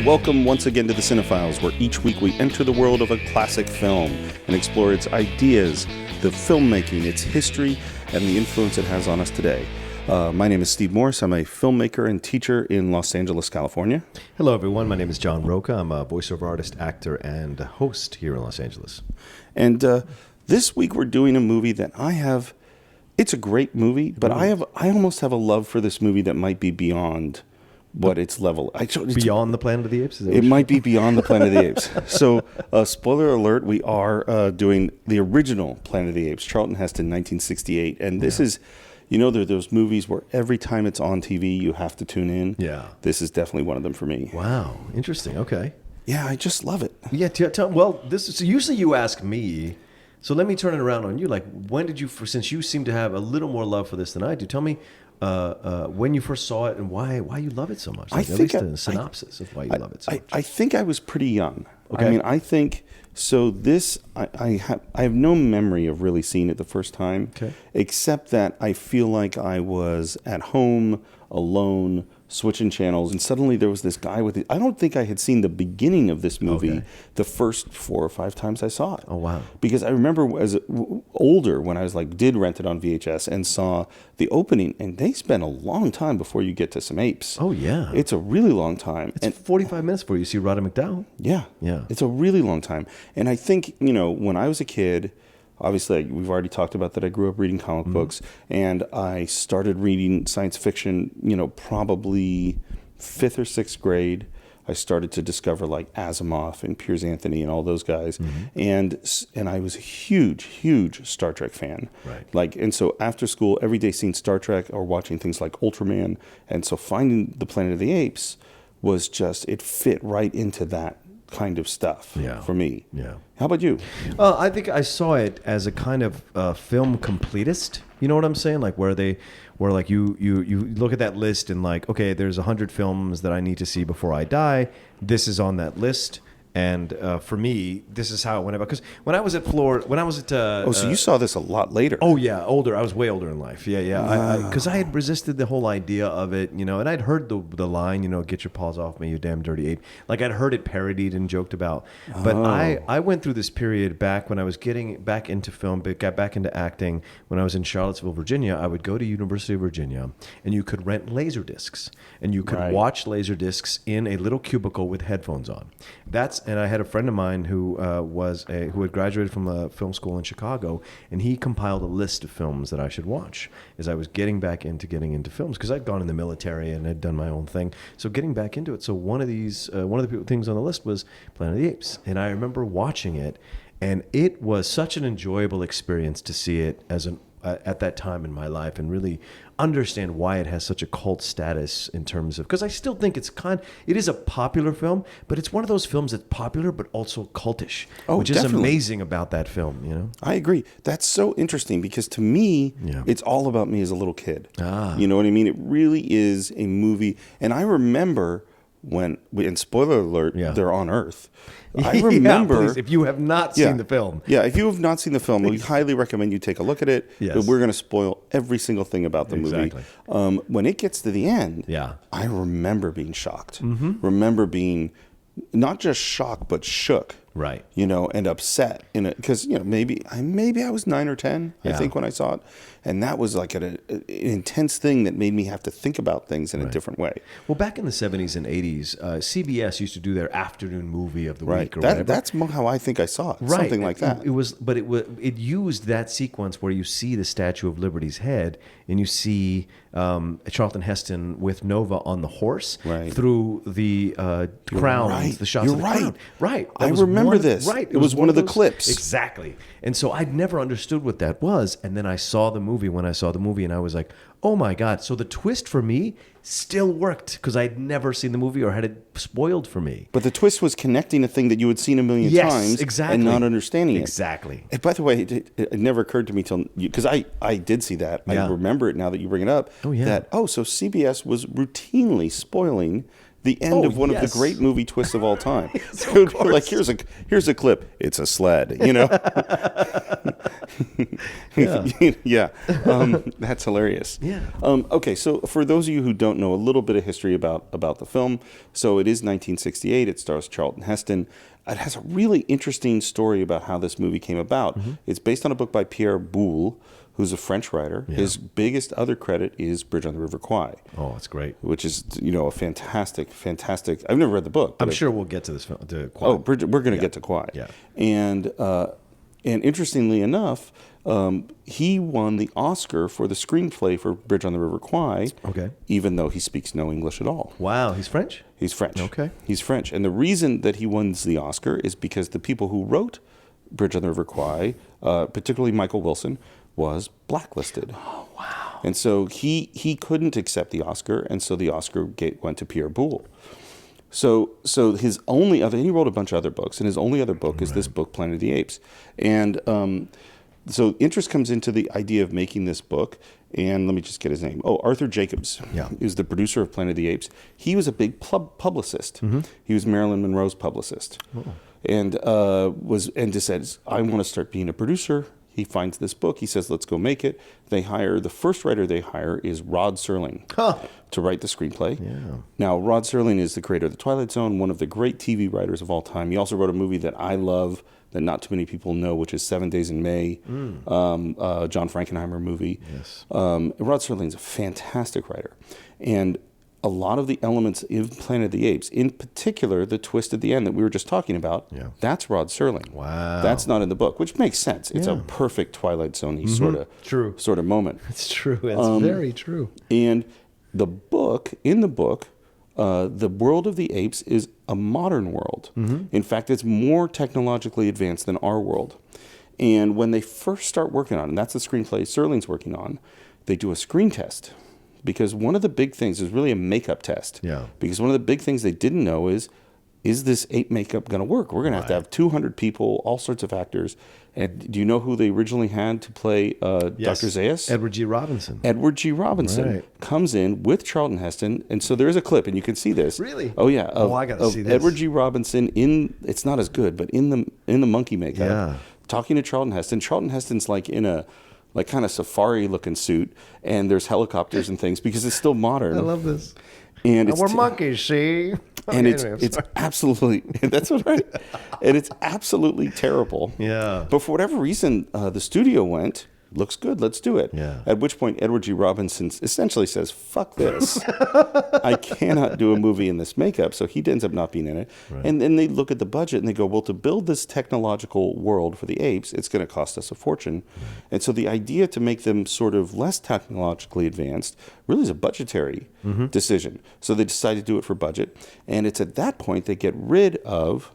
and welcome once again to the Cine-Files, where each week we enter the world of a classic film and explore its ideas, the filmmaking, its history, and the influence it has on us today. My name is Steve Morris. I'm a filmmaker and teacher in Los Angeles, California. Hello, everyone. My name is John Roca. I'm a voiceover artist, actor, and host here in Los Angeles. And this week we're doing a movie that it's a great movie, but I almost have a love for this movie that might be beyond what its level. Beyond the Planet of the Apes? It might be beyond the Planet of the Apes. So, spoiler alert, we are doing the original Planet of the Apes, Charlton Heston, 1968. And this is, there are those movies where every time it's on TV, you have to tune in. Yeah. This is definitely one of them for me. Wow. Interesting. Okay. Yeah, I just love it. Yeah. So usually you ask me, so let me turn it around on you. Like, when did you, since you seem to have a little more love for this than I do, tell me when you first saw it and why you love it so much. Like, at least a synopsis of why you love it so much. I think I was pretty young. Okay. I mean, I think, so this, I have no memory of really seeing it the first time, except that I feel like I was at home, alone, switching channels, and suddenly there was this guy with it. I don't think I had seen the beginning of this movie the first 4 or 5 times I saw it. Oh, wow. Because I remember as older, when I was did rent it on VHS and saw the opening, and they spent a long time before you get to some apes. Oh, yeah. It's a really long time. It's 45 minutes before you see Roddy McDowell. Yeah. Yeah. It's a really long time. And I think, when I was a kid, obviously, we've already talked about that I grew up reading comic books, and I started reading science fiction, probably 5th or 6th grade. I started to discover Asimov and Piers Anthony and all those guys, and I was a huge Star Trek fan. Right. And so after school, every day seeing Star Trek or watching things like Ultraman, and so finding the Planet of the Apes was just, it fit right into that kind of stuff for me. Yeah. How about you? I think I saw it as a kind of film completist. You know what I'm saying? Where you look at that list and okay, there's 100 films that I need to see before I die. This is on that list. And for me, this is how it went about. Because when I was at so you saw this a lot later. Oh yeah, older. I was way older in life. Yeah. Because I had resisted the whole idea of it, and I'd heard the line, "Get your paws off me, you damn dirty ape." I'd heard it parodied and joked about. But I went through this period back when I was getting back into film, got back into acting. When I was in Charlottesville, Virginia, I would go to University of Virginia, and you could rent laser discs, and you could watch laser discs in a little cubicle with headphones on. And I had a friend of mine who had graduated from a film school in Chicago, and he compiled a list of films that I should watch as I was getting into films, because I'd gone in the military and had done my own thing. So getting back into it. So one of the things on the list was Planet of the Apes, and I remember watching it, and it was such an enjoyable experience to see it at that time in my life and really understand why it has such a cult status in terms of, because I still think it is a popular film, but it's one of those films that's popular but also cultish, which is amazing about that film. I agree. That's so interesting because to me, it's all about me as a little kid. You know what I mean? It really is a movie. And I remember and spoiler alert, they're on Earth. I remember, please, if you have not seen the film. Yeah, if you have not seen the film, we highly recommend you take a look at it. Yes. But we're going to spoil every single thing about the movie. When it gets to the end, I remember being shocked. Remember being not just shocked, but shook. Right. And upset because maybe I was 9 or 10, I think, when I saw it, and that was an intense thing that made me have to think about things in a different way. Well, back in the 70s and 80s, CBS used to do their afternoon movie of the week or whatever. That's how I think I saw it. Something like that. It used that sequence where you see the Statue of Liberty's head and you see Charlton Heston with Nova on the horse through the crowns, the shots of the crown. Right. I remember this. Right. It was one of the clips. Exactly. And so I'd never understood what that was. And then I saw the movie and I was like, oh my God. So the twist for me still worked because I'd never seen the movie or had it spoiled for me. But the twist was connecting a thing that you had seen a million times and not understanding it. Exactly. And by the way, it never occurred to me because I did see that. I remember it now that you bring it up. Oh, yeah. So CBS was routinely spoiling the end of one of the great movie twists of all time. It would be like, here's a clip. It's a sled, you know? Yeah. That's hilarious. Yeah. Okay, so for those of you who don't know a little bit of history about the film, so it is 1968. It stars Charlton Heston. It has a really interesting story about how this movie came about. It's based on a book by Pierre Boulle, who's a French writer. Yeah. His biggest other credit is Bridge on the River Kwai. Oh, that's great. Which is, a fantastic. I've never read the book. I'm sure we'll get to this film, to Kwai. Oh, Bridge, we're going to get to Kwai. Yeah. And interestingly enough, he won the Oscar for the screenplay for Bridge on the River Kwai. Okay. Even though he speaks no English at all. Wow, he's French? He's French. Okay. He's French. And the reason that he wins the Oscar is because the people who wrote Bridge on the River Kwai, particularly Michael Wilson, was blacklisted. Oh, wow. And so he couldn't accept the Oscar, and so the Oscar went to Pierre Boulle. So his only other, and he wrote a bunch of other books, and his only other book is this book, Planet of the Apes. And so interest comes into the idea of making this book, and let me just get his name. Oh, Arthur Jacobs is the producer of Planet of the Apes. He was a big publicist. He was Marilyn Monroe's publicist. And just said, I want to start being a producer. He finds this book. He says, let's go make it. The first writer they hire is Rod Serling to write the screenplay. Yeah. Now, Rod Serling is the creator of The Twilight Zone, one of the great TV writers of all time. He also wrote a movie that I love that not too many people know, which is 7 Days in May, John Frankenheimer movie. Yes. Rod Serling's a fantastic writer. And a lot of the elements in Planet of the Apes, in particular, the twist at the end that we were just talking about, that's Rod Serling. Wow. That's not in the book, which makes sense. It's a perfect Twilight Zone-y sort of moment. It's true. It's very true. And in the book, the world of the apes is a modern world. In fact, it's more technologically advanced than our world. And when they first start working on it, and that's the screenplay Serling's working on, they do a screen test. Because one of the big things is really a makeup test. Yeah. Because one of the big things they didn't know is this ape makeup going to work? We're going to have 200 people, all sorts of actors. And do you know who they originally had to play Dr. Zaius? Edward G. Robinson. Edward G. Robinson comes in with Charlton Heston. And so there is a clip, and you can see this. Really? Oh, yeah. I got to see this. Edward G. Robinson it's not as good, but in the monkey makeup, talking to Charlton Heston. Charlton Heston's like in a kind of safari-looking suit, and there's helicopters and things because it's still modern. I love this. And we're monkeys, see? And it's absolutely, that's what right. And it's absolutely terrible. Yeah. But for whatever reason, the studio went, looks good, let's do it. Yeah. At which point, Edward G. Robinson essentially says, fuck this. I cannot do a movie in this makeup. So he ends up not being in it. Right. And then they look at the budget and they go, well, to build this technological world for the apes, it's going to cost us a fortune. And so the idea to make them sort of less technologically advanced really is a budgetary decision. So they decide to do it for budget. And it's at that point they get rid of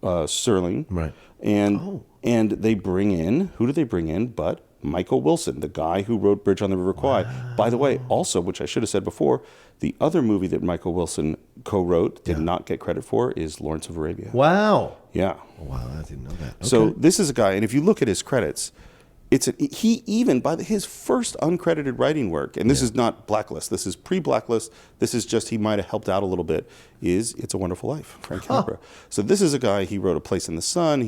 Serling. Right. And they bring in, who do they bring in but Michael Wilson, the guy who wrote Bridge on the River Kwai. Wow. By the way, also, which I should have said before, the other movie that Michael Wilson co-wrote, did not get credit for, is Lawrence of Arabia. Wow. Yeah. Wow, I didn't know that. Okay. So this is a guy, and if you look at his credits, he even by his first uncredited writing work, and this is not Blacklist, this is pre-Blacklist, this is just he might have helped out a little bit, is It's a Wonderful Life, Frank Capra. So this is a guy, he wrote A Place in the Sun,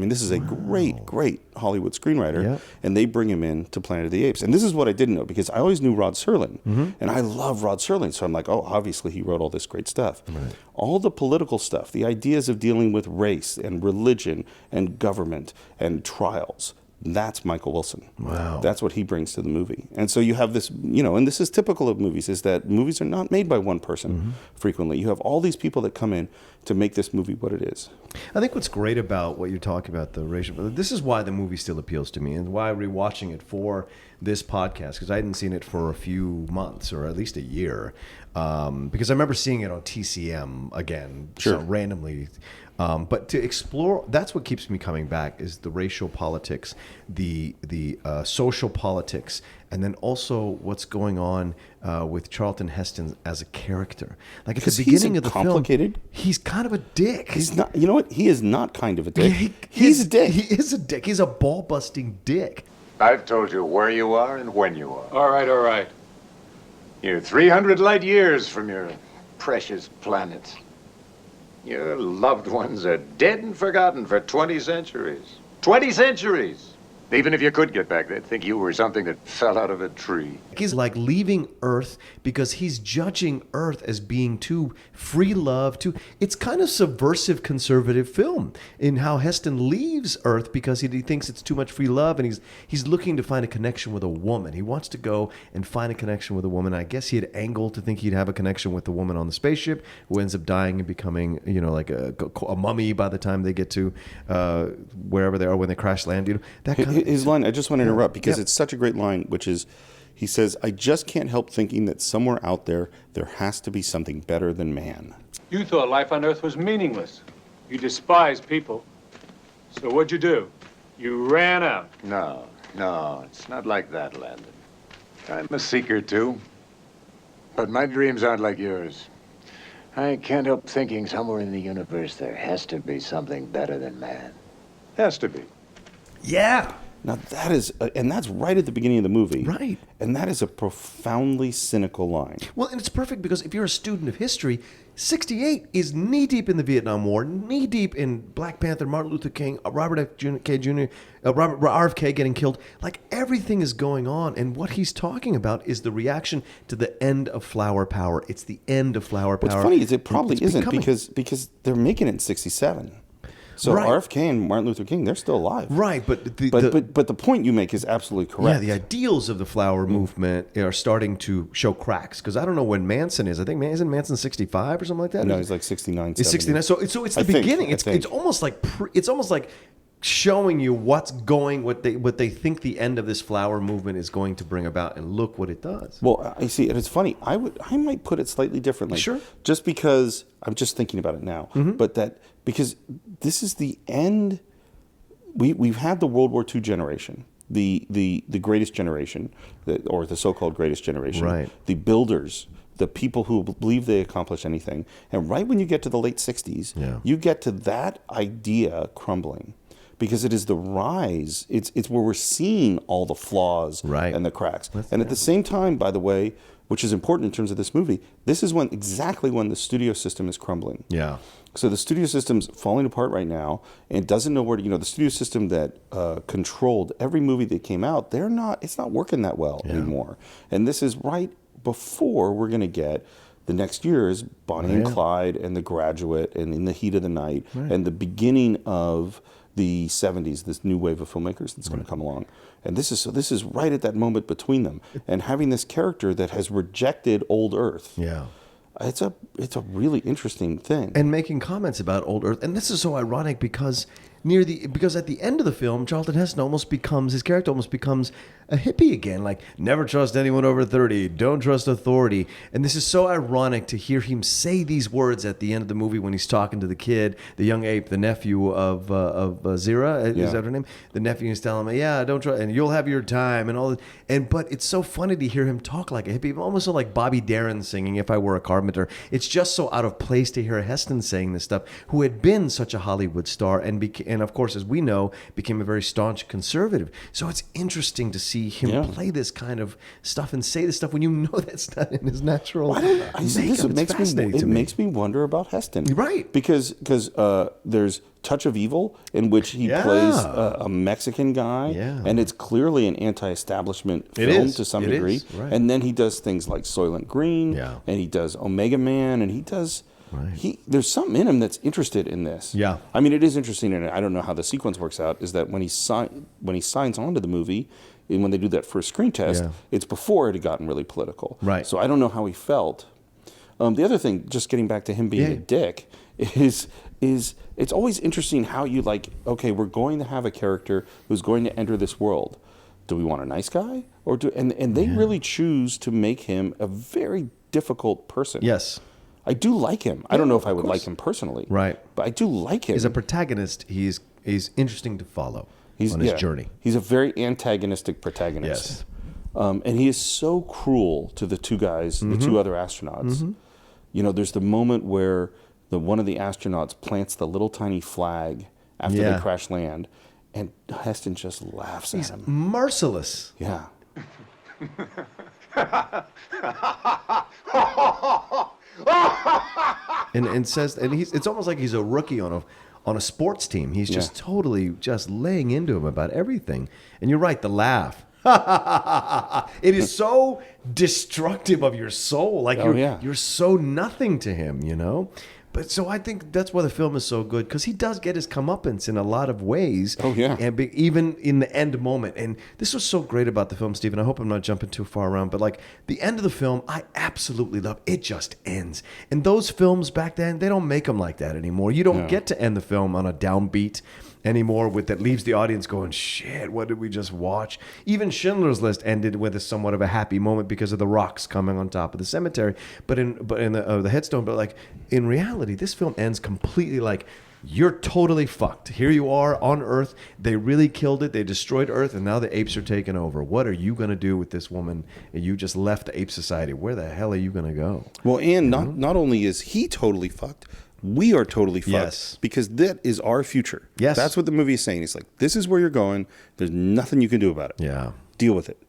this is a great Hollywood screenwriter, and they bring him in to Planet of the Apes. And this is what I didn't know, because I always knew Rod Serling, and I love Rod Serling, so I'm like, oh, obviously he wrote all this great stuff. Right. All the political stuff, the ideas of dealing with race and religion and government and trials, that's Michael Wilson. Wow. That's what he brings to the movie. And so you have this, and this is typical of movies, is that movies are not made by one person frequently. You have all these people that come in to make this movie what it is. I think what's great about what you're talking about, the racial, this is why the movie still appeals to me and why rewatching it for this podcast, because I hadn't seen it for a few months or at least a year. Because I remember seeing it on TCM again, so randomly. But to explore, that's what keeps me coming back, is the racial politics, the social politics, and then also what's going on with Charlton Heston as a character. Like at the beginning of the film, he's kind of a dick. He's not. You know what? He is not kind of a dick. He's a dick. He is a dick. He's a ball-busting dick. I've told you where you are and when you are. All right. You're 300 light years from your precious planet. Your loved ones are dead and forgotten for 20 centuries. 20 centuries! Even if you could get back, they'd think you were something that fell out of a tree. He's like leaving Earth because he's judging Earth as being too free love, too. It's kind of subversive conservative film in how Heston leaves Earth because he thinks it's too much free love, and he's looking to find a connection with a woman. He wants to go and find a connection with a woman. I guess he had angled to think he'd have a connection with the woman on the spaceship, who ends up dying and becoming, like a mummy by the time they get to wherever they are when they crash land. That kind of his line, I just want to interrupt because it's such a great line, which is, he says, "I just can't help thinking that somewhere out there has to be something better than man." You thought life on Earth was meaningless. You despised people. So what'd you do? You ran out. No, it's not like that, Landon. I'm a seeker, too. But my dreams aren't like yours. I can't help thinking somewhere in the universe there has to be something better than man. Has to be. Yeah. Now that is, and that's right at the beginning of the movie. Right. And that is a profoundly cynical line. Well, and it's perfect because if you're a student of history, 68 is knee-deep in the Vietnam War, knee-deep in Black Panther, Martin Luther King, Robert F. K. Jr., RFK getting killed. Like, everything is going on, and what he's talking about is the reaction to the end of flower power. It's the end of flower power. What's funny is it probably It's isn't becoming- because they're making it in 67. So Right. RFK and Martin Luther King, they're still alive. Right, but But the point you make is absolutely correct. Yeah, the ideals of the flower movement are starting to show cracks. Because I don't know when Manson is. I think isn't Manson 65 or something like that? No, he's like 69, It's 69. 70. So it's I the think- beginning. I It's think. almost like showing you what they think the end of this flower movement is going to bring about, and look what it does. Well, I see, and it's funny. I might put it slightly differently. Sure. Just because I'm just thinking about it now, but because this is the end. We've had the World War II generation, the greatest generation, or the so-called greatest generation, Right. the builders, the people who believe they accomplish anything, and right when you get to the late 60s, you get to that idea crumbling. Because it is the rise, it's where we're seeing all the flaws Right. and the cracks. And at the same time, by the way, which is important in terms of this movie, this is exactly when the studio system is crumbling. Yeah. So the studio system's falling apart right now, and doesn't know where to. The studio system that controlled every movie that came out, it's not working that well anymore. And this is right before we're going to get. The next year is Bonnie and Clyde and The Graduate and In the Heat of the Night and the beginning of the 70s, this new wave of filmmakers that's going to come along. And this is right at that moment between them. And having this character that has rejected old Earth. Yeah. It's a really interesting thing. And making comments about old Earth. And this is so ironic because at the end of the film, Charlton Heston his character almost becomes a hippie again. Like, never trust anyone over 30. Don't trust authority. And this is so ironic to hear him say these words at the end of the movie when he's talking to the kid, the young ape, the nephew of Zira. Is that her name? The nephew is telling him, yeah, don't trust, and you'll have your time and all that. But it's so funny to hear him talk like a hippie, almost like Bobby Darin singing If I Were a Carpenter. It's just so out of place to hear Heston saying this stuff, who had been such a Hollywood star and of course, as we know, became a very staunch conservative. So it's interesting to see him play this kind of stuff and say this stuff when you know that's not in his natural makeup. It makes me wonder about Heston. Right. Because there's Touch of Evil, in which he plays a Mexican guy, and it's clearly an anti-establishment film to some degree. Right. And then he does things like Soylent Green, and he does Omega Man, and he does... Right. There's something in him that's interested in this. Yeah. I mean, it is interesting, and I don't know how the sequence works out, is that when he signs on to the movie, and when they do that first screen test, it's before it had gotten really political. Right. So I don't know how he felt. The other thing, just getting back to him being a dick, is it's always interesting how you okay, we're going to have a character who's going to enter this world. Do we want a nice guy? And they really choose to make him a very difficult person. Yes. I do like him. I don't know if I would like him personally. Right. But I do like him. As a protagonist, he's interesting to follow on his journey. He's a very antagonistic protagonist. Yes. And he is so cruel to the two guys, the two other astronauts. There's the moment where one of the astronauts plants the little tiny flag after they crash land, and Heston just laughs at him. Merciless. Yeah. and says, and it's almost like he's a rookie on a sports team. He's just totally just laying into him about everything. And you're right, the laugh. It is so destructive of your soul. Like you're so nothing to him, you know? But so I think that's why the film is so good, because he does get his comeuppance in a lot of ways. Oh, yeah. And even in the end moment. And this was so great about the film, Stephen. I hope I'm not jumping too far around, but like the end of the film, I absolutely love. It just ends. And those films back then, they don't make them like that anymore. You don't get to end the film on a downbeat anymore that leaves the audience going, shit, what did we just watch? Even Schindler's List ended with a somewhat of a happy moment because of the rocks coming on top of the cemetery, but in the headstone. But like in reality, this film ends completely like, you're totally fucked. Here you are on Earth. They really killed it. They destroyed Earth, and now the apes are taking over. What are you going to do with this woman? You just left the ape society. Where the hell are you going to go? Well, and not only is he totally fucked, we are totally fucked, because that is our future. Yes. That's what the movie is saying. It's like, this is where you're going. There's nothing you can do about it. Yeah. Deal with it.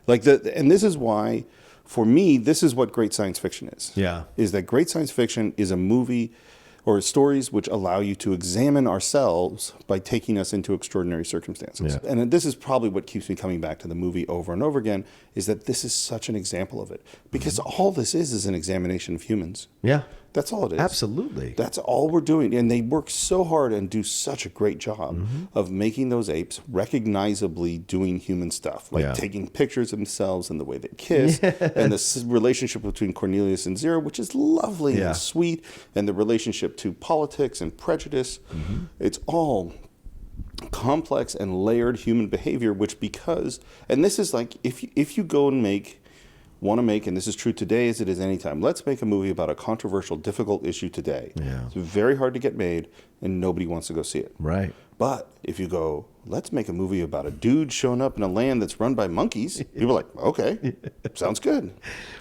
Like and this is why, for me, this is what great science fiction is. Yeah. Is that great science fiction is a movie or stories which allow you to examine ourselves by taking us into extraordinary circumstances. Yeah. And this is probably what keeps me coming back to the movie over and over again, is that this is such an example of it. Because all this is an examination of humans. Yeah. That's all it is. Absolutely. That's all we're doing. And they work so hard and do such a great job of making those apes recognizably doing human stuff, like taking pictures of themselves and the way they kiss, and the relationship between Cornelius and Zero, which is lovely and sweet, and the relationship to politics and prejudice. It's all complex and layered human behavior, which and this is like, if you go and want to make, and this is true today as it is anytime, let's make a movie about a controversial, difficult issue today. Yeah. It's very hard to get made, and nobody wants to go see it. Right. But if you go, let's make a movie about a dude showing up in a land that's run by monkeys, people are like, okay, sounds good.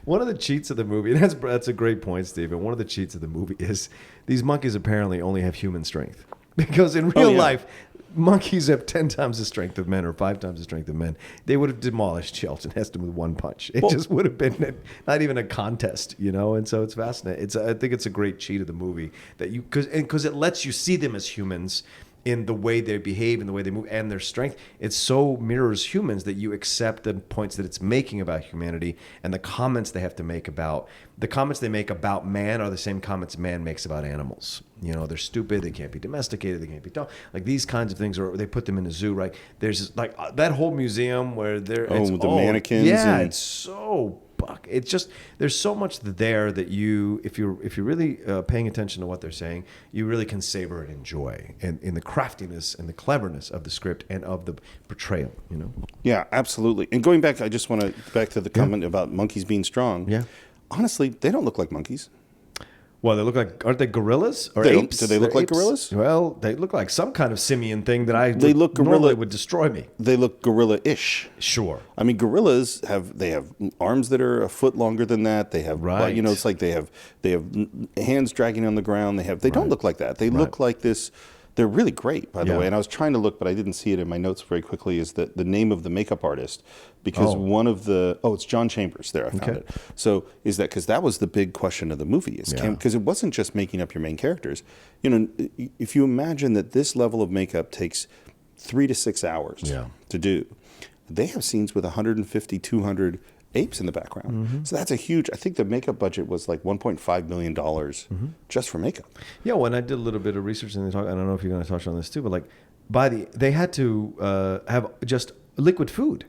One of the cheats of the movie, and that's a great point, Stephen. One of the cheats of the movie is these monkeys apparently only have human strength. Because in real life, monkeys have 10 times the strength of men or 5 times the strength of men. They would have demolished Charlton Heston with one punch. It just would have been not even a contest, you know? And so it's fascinating. I think it's a great cheat of the movie that because it lets you see them as humans in the way they behave and the way they move and their strength. It so mirrors humans that you accept the points that it's making about humanity, and the comments they make about man are the same comments man makes about animals. You know, they're stupid, they can't be domesticated, they can't be taught. Like these kinds of things, or they put them in a zoo, right? There's like that whole museum where the mannequins. Yeah, it's so it's just, there's so much there that if you're really paying attention to what they're saying, you really can savor and enjoy, and in the craftiness and the cleverness of the script and of the portrayal, you know? Yeah, absolutely. And going back, I just want to back to the comment about monkeys being strong. Yeah. Honestly, they don't look like monkeys. Well, they look like, aren't they gorillas or apes? Do they look like apes? Gorillas? Well, they look like some kind of simian thing that normally would destroy me. They look gorilla-ish. Sure. I mean, gorillas have arms that are a foot longer than that. They have, you know, it's like they have hands dragging on the ground. They don't look like that. They look like this. They're really great, by the way. And I was trying to look, but I didn't see it in my notes very quickly, is that the name of the makeup artist, because it's John Chambers there. I found it. So is that, because that was the big question of the movie, because it wasn't just making up your main characters. You know, if you imagine that this level of makeup takes 3 to 6 hours to do, they have scenes with 150, 200 apes in the background. So that's a huge, I think the makeup budget was like $1.5 million just for makeup. Yeah, when I did a little bit of research and I don't know if you're going to touch on this too, but like they had to have just liquid food.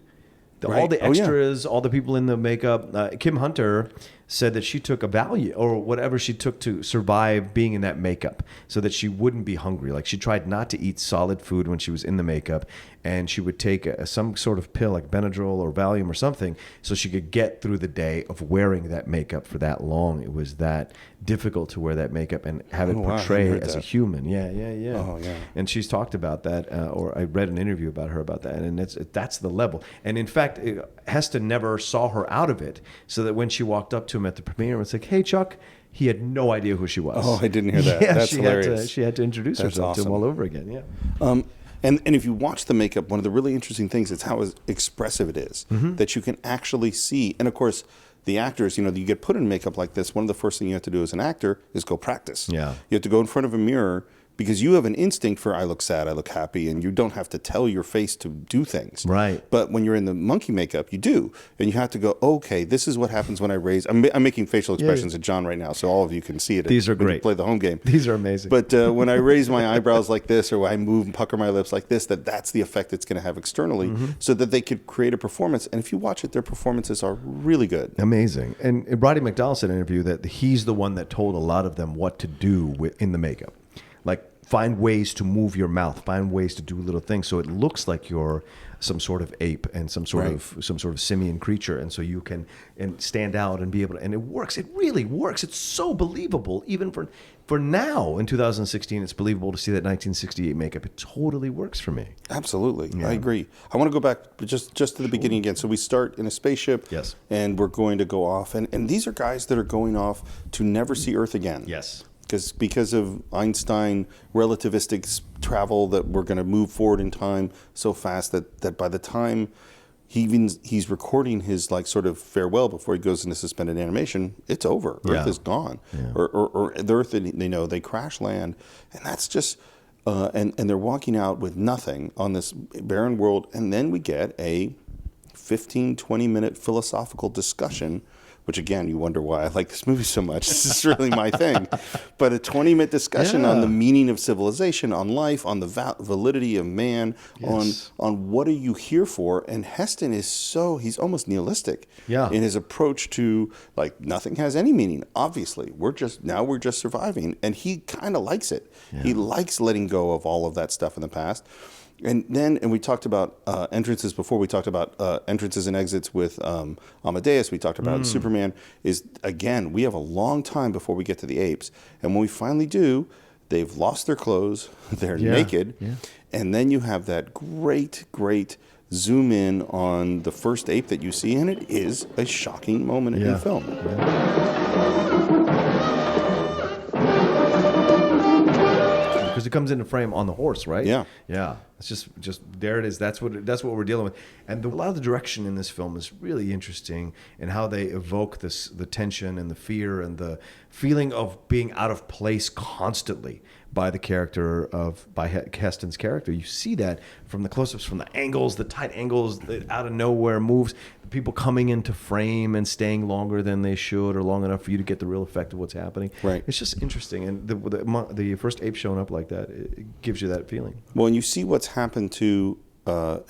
All the extras, all the people in the makeup. Kim Hunter said that she took a value or whatever she took to survive being in that makeup so that she wouldn't be hungry. Like she tried not to eat solid food when she was in the makeup, and she would take some sort of pill like Benadryl or Valium or something so she could get through the day of wearing that makeup for that long. It was that difficult to wear that makeup and have it portray as a human. Yeah. Oh, yeah. And she's talked about that, or I read an interview about her about that, and that's the level. And in fact, Heston never saw her out of it, so that when she walked up to him at the premiere and was like, "Hey, Chuck," he had no idea who she was. Oh, I didn't hear that. Yeah, that's hilarious. She had to introduce herself to him all over again. Yeah. And if you watch the makeup, one of the really interesting things is how expressive it is, that you can actually see. And of course, the actors, you get put in makeup like this. One of the first things you have to do as an actor is go practice. Yeah. You have to go in front of a mirror because you have an instinct for I look sad, I look happy, and you don't have to tell your face to do things. Right. But when you're in the monkey makeup, you do. And you have to go, okay, this is what happens when I raise. I'm making facial expressions at John right now, so all of you can see it. These are when you great. play the home game. These are amazing. But when I raise my eyebrows like this, or I move and pucker my lips like this, that's the effect it's going to have externally, so that they could create a performance. And if you watch it, their performances are really good. Amazing. And Roddy McDowell said in an interview that he's the one that told a lot of them what to do in the makeup. Like, find ways to move your mouth, find ways to do little things so it looks like you're some sort of ape and some sort of simian creature, and so you can stand out and be able to. And it works. It really works. It's so believable, even for now in 2016. It's believable to see that 1968 makeup. It totally works for me. Absolutely, I agree. I want to go back just to the beginning again. So we start in a spaceship, Yes, and we're going to go off, and these are guys that are going off to never see Earth again. Yes. Because of Einstein relativistic travel, that we're going to move forward in time so fast that by the time he's recording his sort of farewell before he goes into suspended animation, it's over. Earth is gone, or the Earth, they crash land, and that's just and they're walking out with nothing on this barren world, and then we get a 15-20 minute philosophical discussion. Which, again, you wonder why I like this movie so much. This is really my thing. But a 20-minute discussion on the meaning of civilization, on life, on the validity of man, on what are you here for. And Heston he's almost nihilistic in his approach to, nothing has any meaning, obviously. We're just surviving. And he kind of likes it. Yeah. He likes letting go of all of that stuff in the past. And we talked about entrances before. We talked about entrances and exits with Amadeus. We talked about Superman. Again, we have a long time before we get to the apes. And when we finally do, they've lost their clothes. They're naked. Yeah. And then you have that great zoom in on the first ape that you see. And it is a shocking moment in the film. Because it comes into frame on the horse, right? Yeah. It's just there it is. That's what we're dealing with. And a lot of the direction in this film is really interesting, and how they evoke the tension and the fear and the feeling of being out of place constantly by Heston's character. You see that from the close-ups, from the angles, the tight angles, the out of nowhere moves, the people coming into frame and staying longer than they should, or long enough for you to get the real effect of what's happening. Right. It's just interesting, and the first ape showing up like that, it gives you that feeling. Well, and you see what's happened to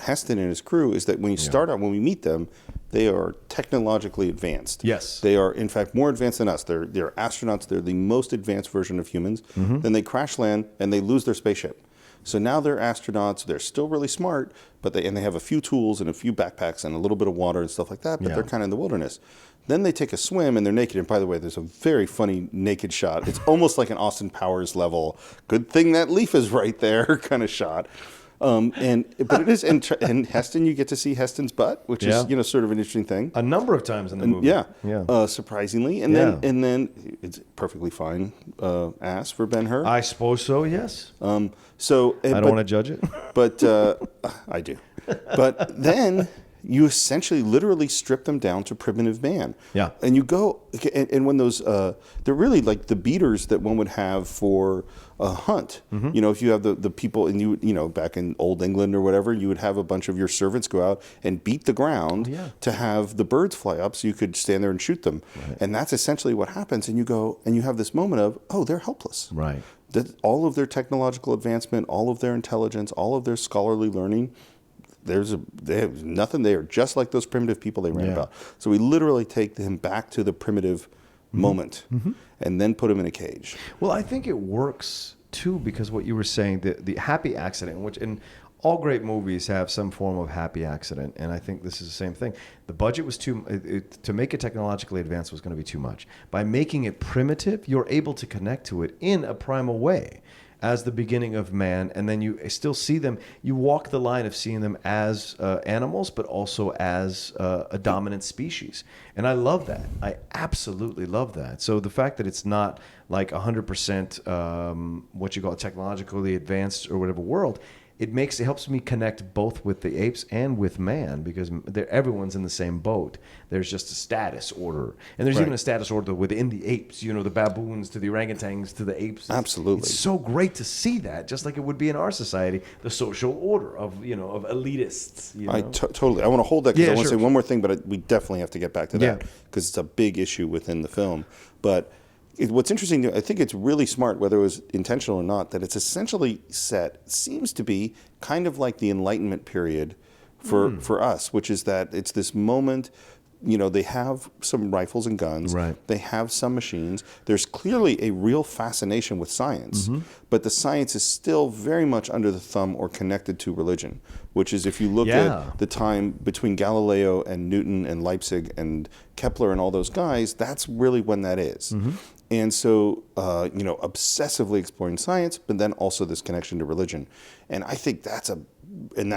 Heston and his crew is that when you start out, when we meet them, they are technologically advanced. Yes. They are, in fact, more advanced than us. They're astronauts. They're the most advanced version of humans. Then they crash land and they lose their spaceship. So now they're astronauts. They're still really smart, but they have a few tools and a few backpacks and a little bit of water and stuff like that, but they're kind of in the wilderness. Then they take a swim and they're naked. And by the way, there's a very funny naked shot. It's almost like an Austin Powers level, good thing that leaf is right there kind of shot. But it is, and Heston, you get to see Heston's butt, which is sort of an interesting thing. A number of times in the movie. Surprisingly, and then it's perfectly fine ass for Ben-Hur. I suppose so. Yes. I don't want to judge it, but I do. But then you essentially literally strip them down to primitive man. Yeah. And you go, and when those, they're really like the beaters that one would have for a hunt. If you have the people, and back in old England or whatever, you would have a bunch of your servants go out and beat the ground to have the birds fly up so you could stand there and shoot them. Right. And that's essentially what happens. And you go, and you have this moment of, oh, they're helpless. Right. That all of their technological advancement, all of their intelligence, all of their scholarly learning, they have nothing. They are just like those primitive people they ran about. So we literally take them back to the primitive moment and then put them in a cage. Well, I think it works too, because what you were saying, the happy accident, which in all great movies have some form of happy accident, and I think this is the same thing. The budget was to make it technologically advanced was going to be too much. By making it primitive, you're able to connect to it in a primal way as the beginning of man, and then you still see them. You walk the line of seeing them as animals, but also as a dominant species. And I love that. I absolutely love that. So the fact that it's not like 100% what you call technologically advanced or whatever world, it helps me connect both with the apes and with man, because everyone's in the same boat. There's just a status order, and there's even a status order within the apes. You know, the baboons to the orangutans to the apes. Absolutely, it's so great to see that, just like it would be in our society, the social order of of elitists. You know? Totally. I want to hold that because I want to sure. say one more thing, but we definitely have to get back to that because it's a big issue within the film. But what's interesting, I think it's really smart, whether it was intentional or not, that it's essentially seems to be kind of like the Enlightenment period for us, which is that it's this moment. They have some rifles and guns. Right. They have some machines. There's clearly a real fascination with science, but the science is still very much under the thumb or connected to religion, which is if you look at the time between Galileo and Newton and Leipzig and Kepler and all those guys, that's really when that is. And so, obsessively exploring science, but then also this connection to religion. And I think that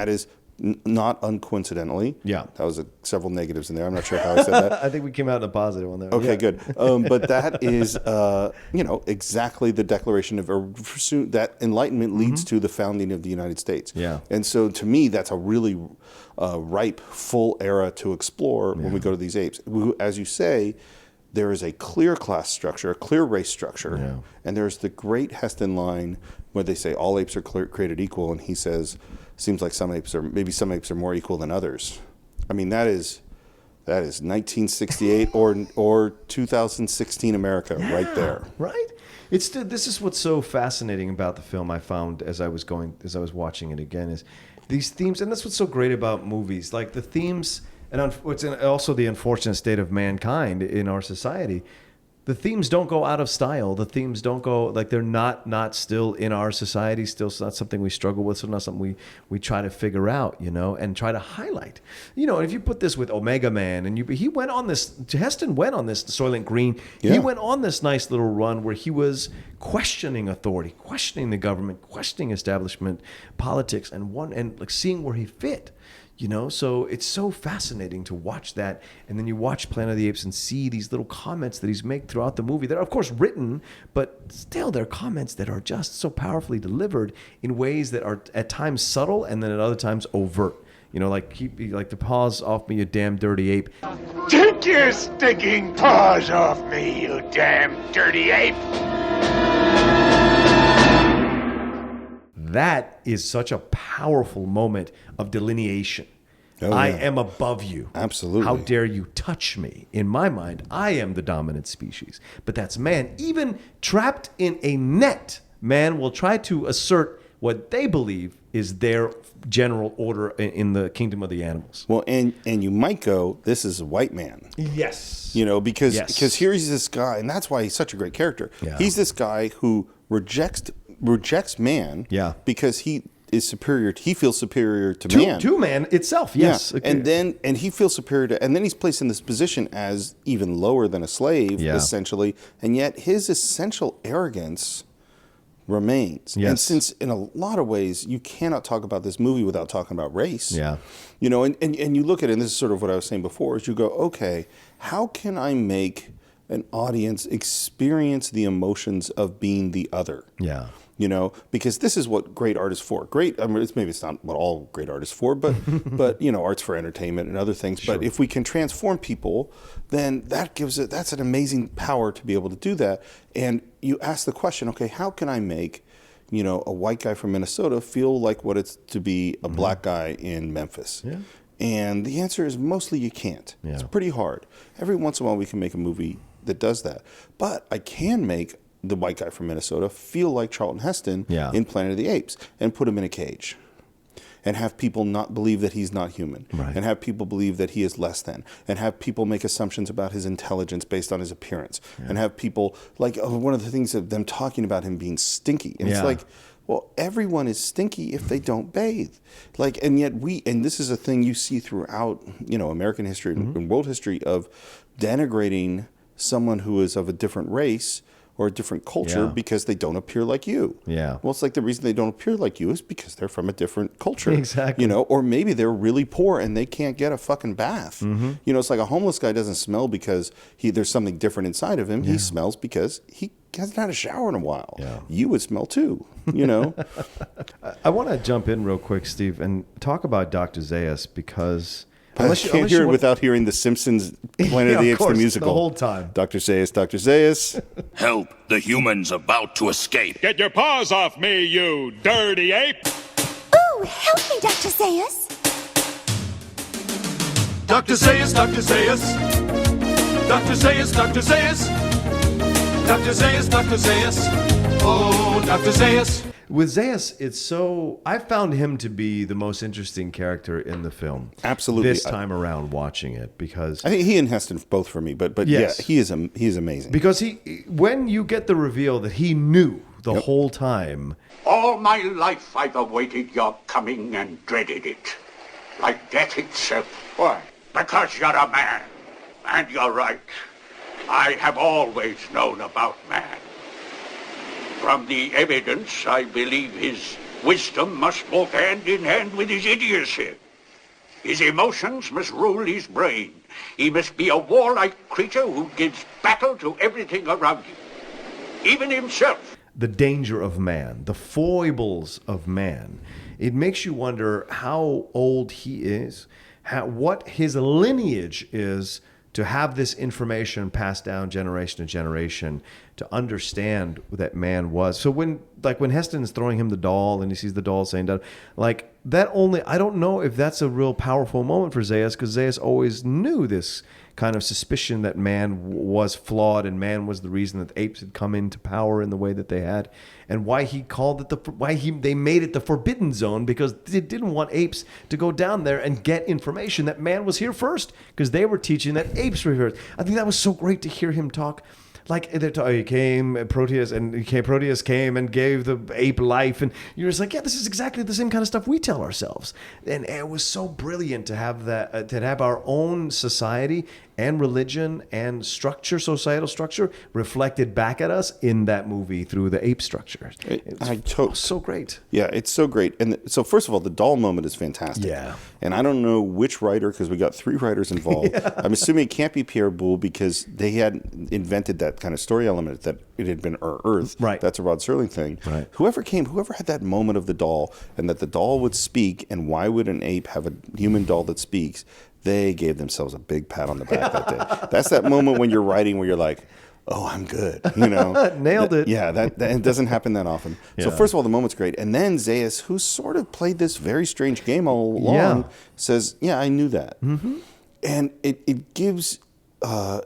is not uncoincidentally. Yeah. That was several negatives in there. I'm not sure how I said that. I think we came out in a positive one there. Okay, good. But that is, exactly the declaration of, that Enlightenment leads to the founding of the United States. Yeah. And so to me, that's a really ripe, full era to explore when we go to these apes. As you say, there is a clear class structure, a clear race structure. And there's the great Heston line where they say all apes are created equal. And he says, seems like some apes are more equal than others. I mean, that is 1968 or 2016 America right there. Right. This is what's so fascinating about the film. I found as I was watching it again is these themes, and that's what's so great about movies, like the themes, and also the unfortunate state of mankind in our society. The themes don't go out of style. The themes don't go, like, they're not still in our society, still not something we struggle with, so not something we try to figure out, and try to highlight. And if you put this with Omega Man, and Heston went on this, Soylent Green, he went on this nice little run where he was questioning authority, questioning the government, questioning establishment politics, and seeing where he fit. So it's so fascinating to watch that. And then you watch Planet of the Apes and see these little comments that he's made throughout the movie. They're, of course, written, but still they're comments that are just so powerfully delivered in ways that are at times subtle and then at other times overt. Like the paws off me, you damn dirty ape. Take your stinking paws off me, you damn dirty ape! That is such a powerful moment of delineation. I am above you. Absolutely. How dare you touch me? In my mind, I am the dominant species. But that's man. Even trapped in a net, man will try to assert what they believe is their general order in the kingdom of the animals. Well, and you might go, this is a white man. Yes. Because here he's this guy, and that's why he's such a great character. Yeah. He's this guy who rejects man because he is superior. He feels superior to man. To man itself, yes. Yeah. Okay. And he feels superior to, and then he's placed in this position as even lower than a slave, essentially. And yet his essential arrogance remains. Yes. And since in a lot of ways you cannot talk about this movie without talking about race. Yeah. And you look at it, and this is sort of what I was saying before, is you go, okay, how can I make an audience experience the emotions of being the other? Yeah. Because this is what great art is for. Maybe it's not what all great art is for, but art's for entertainment and other things. Sure. But if we can transform people, then that's an amazing power to be able to do that. And you ask the question, okay, how can I make, a white guy from Minnesota feel like what it's to be a black guy in Memphis? Yeah. And the answer is mostly you can't. Yeah. It's pretty hard. Every once in a while we can make a movie that does that. But I can make the white guy from Minnesota feel like Charlton Heston in Planet of the Apes and put him in a cage and have people not believe that he's not human and have people believe that he is less than and have people make assumptions about his intelligence based on his appearance and have people one of the things of them talking about him being stinky. And it's like, well, everyone is stinky if they don't bathe. And yet and this is a thing you see throughout, American history and world history of denigrating someone who is of a different race or a different culture because they don't appear like you. Yeah. Well, it's like the reason they don't appear like you is because they're from a different culture. Exactly. Or maybe they're really poor and they can't get a fucking bath. It's like a homeless guy doesn't smell because there's something different inside of him. Yeah. He smells because he hasn't had a shower in a while. Yeah. You would smell too, you know? I want to jump in real quick, Steve, and talk about Dr. Zaius because... I can't hear it without hearing the Simpsons Planet of the Apes, the musical. The whole time. Dr. Zaius, Dr. Zaius. Help, the human's about to escape. Get your paws off me, you dirty ape! Ooh, help me, Dr. Zaius. Dr. Zaius, Dr. Zaius. Dr. Zaius, Dr. Zaius. Dr. Zaius, Dr. Zaius. Oh, Dr. Zaius. With Zaius, it's so... I found him to be the most interesting character in the film. Absolutely. This time around watching it, because... I think he and Heston both for me, but yes. yeah, he is amazing. Because when you get the reveal that he knew the whole time... All my life I've awaited your coming and dreaded it, like death itself. Why? Because you're a man, and you're right. I have always known about man. From the evidence, I believe his wisdom must walk hand in hand with his idiocy. His emotions must rule his brain. He must be a warlike creature who gives battle to everything around him, even himself. The danger of man, the foibles of man. It makes you wonder how old he is, what his lineage is, to have this information passed down generation to generation, to understand what that man was. So when Heston is throwing him the doll and he sees the doll saying, like that only, I don't know if that's a real powerful moment for Zaius, because Zaius always knew this kind of suspicion that man was flawed and man was the reason that the apes had come into power in the way that they had, and why he called it they made it the forbidden zone, because they didn't want apes to go down there and get information that man was here first, because they were teaching that apes were here. I think that was so great to hear him talk. Like Proteus came and gave the ape life, and you're just like, yeah, this is exactly the same kind of stuff we tell ourselves. And it was so brilliant to have that, to have our own society and religion and structure, societal structure, reflected back at us in that movie through the ape structure. It's so great. Yeah, it's so great. And so first of all, the doll moment is fantastic. Yeah. And I don't know which writer, because we got 3 writers involved. Yeah. I'm assuming it can't be Pierre Boulle, because they had invented that kind of story element that it had been Earth. Right. That's a Rod Serling thing. Right. Whoever had that moment of the doll, and that the doll would speak, and why would an ape have a human doll that speaks? They gave themselves a big pat on the back that day. That's that moment when you're writing where you're like, oh, I'm good. You know, nailed it. Yeah, that it doesn't happen that often. Yeah. So first of all, the moment's great, and then Zaius, who sort of played this very strange game all along, says, "Yeah, I knew that," and it gives.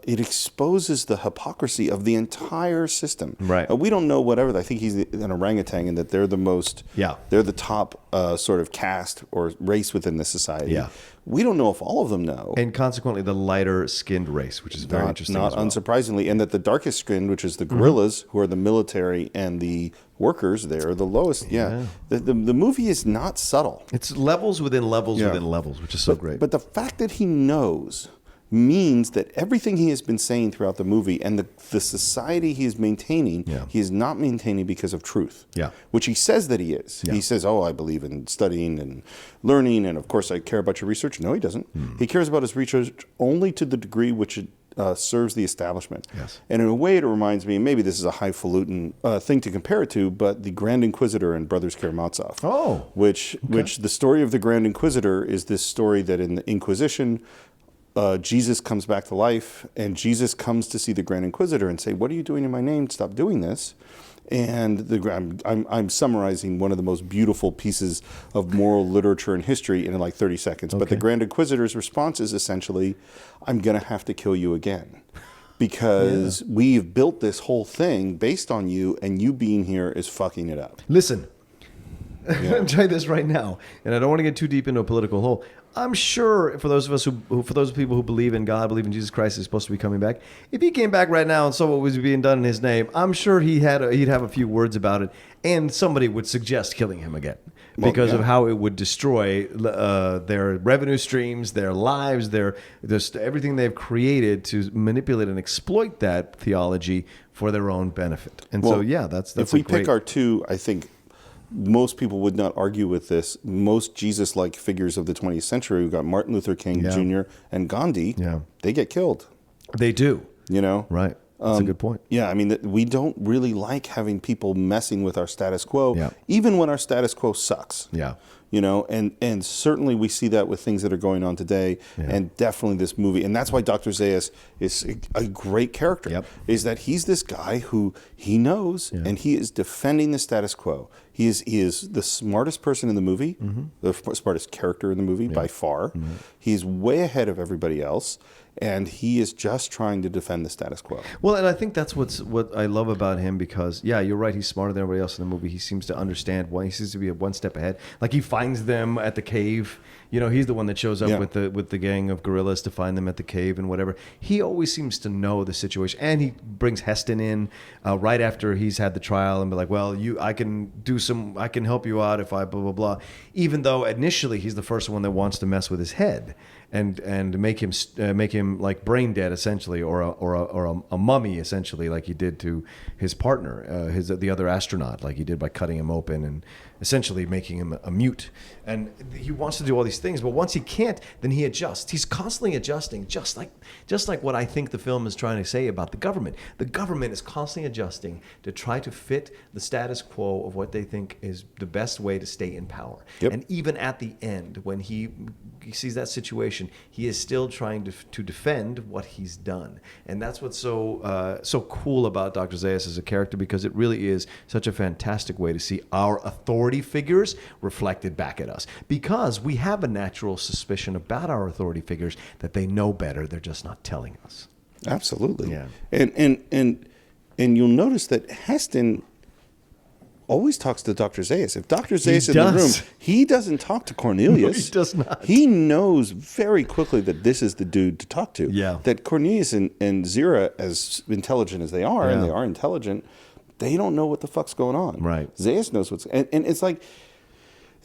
It exposes the hypocrisy of the entire system. Right. We don't know whatever. I think he's an orangutan, and that they're the most. Yeah. They're the top sort of caste or race within the society. Yeah. We don't know if all of them know. And consequently, the lighter-skinned race, which is very interesting. Not as well. unsurprisingly, and that the darkest skinned, which is the guerrillas, who are the military and the workers, they're the lowest. Yeah. The movie is not subtle. It's levels within levels within levels, which is so great. But the fact that he knows means that everything he has been saying throughout the movie and the society he is maintaining, he is not maintaining because of truth, which he says that he is. He says, oh, I believe in studying and learning, and of course I care about your research. No, he doesn't. He cares about his research only to the degree which it serves the establishment. Yes. And in a way, it reminds me, maybe this is a highfalutin thing to compare it to, but the Grand Inquisitor in Brothers Karamazov. Oh. Which the story of the Grand Inquisitor is this story that in the Inquisition, Jesus comes back to life, and Jesus comes to see the Grand Inquisitor and say, what are you doing in my name? Stop doing this. And I'm summarizing one of the most beautiful pieces of moral literature and history in like 30 seconds. But the Grand Inquisitor's response is essentially, I'm going to have to kill you again. Because we've built this whole thing based on you, and you being here is fucking it up. Listen, I'm going to tell you this right now, and I don't want to get too deep into a political hole. I'm sure for those of us for those people who believe in God, believe in Jesus Christ is supposed to be coming back, if he came back right now and saw what was being done in his name, I'm sure he'd have a few words about it, and somebody would suggest killing him again because of how it would destroy their revenue streams, their lives, everything they've created to manipulate and exploit that theology for their own benefit. And that's if we pick our two, I think most people would not argue with this. Most Jesus-like figures of the 20th century, we've got Martin Luther King Jr. and Gandhi, they get killed. They do. You know? Right. That's a good point. Yeah, I mean, we don't really like having people messing with our status quo, Yeah. even when our status quo sucks. Yeah. You know, and certainly we see that with things that are going on today, and definitely this movie. And that's why Dr. Zaius is a great character, Yep. is that he's this guy who he knows, and he is defending the status quo. He is the smartest person in the movie, the smartest character in the movie by far. He's way ahead of everybody else, and he is just trying to defend the status quo. Well, and I think that's what I love about him, because you're right. He's smarter than everybody else in the movie. He seems to understand why. He seems to be one step ahead. Like, he finds them at the cave. You know, he's the one that shows up with the gang of gorillas to find them at the cave and whatever. He always seems to know the situation, and he brings Heston in right after he's had the trial and be like, "Well, I can help you out if I blah blah blah." Even though initially he's the first one that wants to mess with his head and make him like brain dead essentially, or a mummy essentially, like he did to his partner, the other astronaut, like he did by cutting him open and essentially making him a mute. And he wants to do all these things, but once he can't, then he adjusts. He's constantly adjusting, just like what I think the film is trying to say about the government. The government is constantly adjusting to try to fit the status quo of what they think is the best way to stay in power. Yep. And even at the end, when he sees that situation, he is still trying to defend what he's done. And that's what's so cool about Dr. Zaius as a character, because it really is such a fantastic way to see our authority figures reflected back at us. Because we have a natural suspicion about our authority figures that they know better, they're just not telling us. Absolutely. Yeah. And you'll notice that Heston always talks to Dr. Zaius. If Dr. Zaius is in the room, he doesn't talk to Cornelius. No, he does not. He knows very quickly that this is the dude to talk to. Yeah. That Cornelius and Zira, as intelligent as they are, and they are intelligent, they don't know what the fuck's going on. Right. Zaius knows what's... And it's like...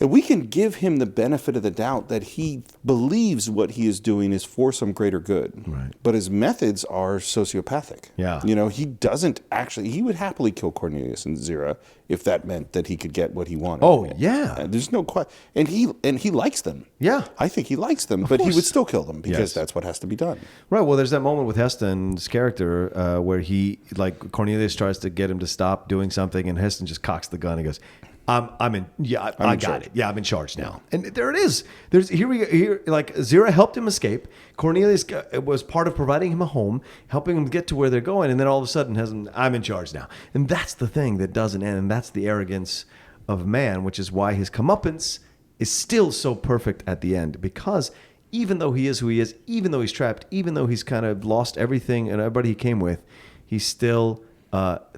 And we can give him the benefit of the doubt that he believes what he is doing is for some greater good. Right. But his methods are sociopathic. Yeah. You know, he doesn't actually... He would happily kill Cornelius and Zira if that meant that he could get what he wanted. Oh, yeah. And there's no question. And he likes them. Yeah. I think he likes them, but he course. would still kill them because Yes. that's what has to be done. Right. Well, there's that moment with Heston's character where he, like, Cornelius tries to get him to stop doing something, and Heston just cocks the gun and goes, I'm in. Yeah, I got it. Yeah, I'm in charge now. And there it is. Here. Like, Zira helped him escape. Cornelius was part of providing him a home, helping him get to where they're going. And then all of a sudden, I'm in charge now. And that's the thing that doesn't end. And that's the arrogance of man, which is why his comeuppance is still so perfect at the end. Because even though he is who he is, even though he's trapped, even though he's kind of lost everything and everybody he came with, he still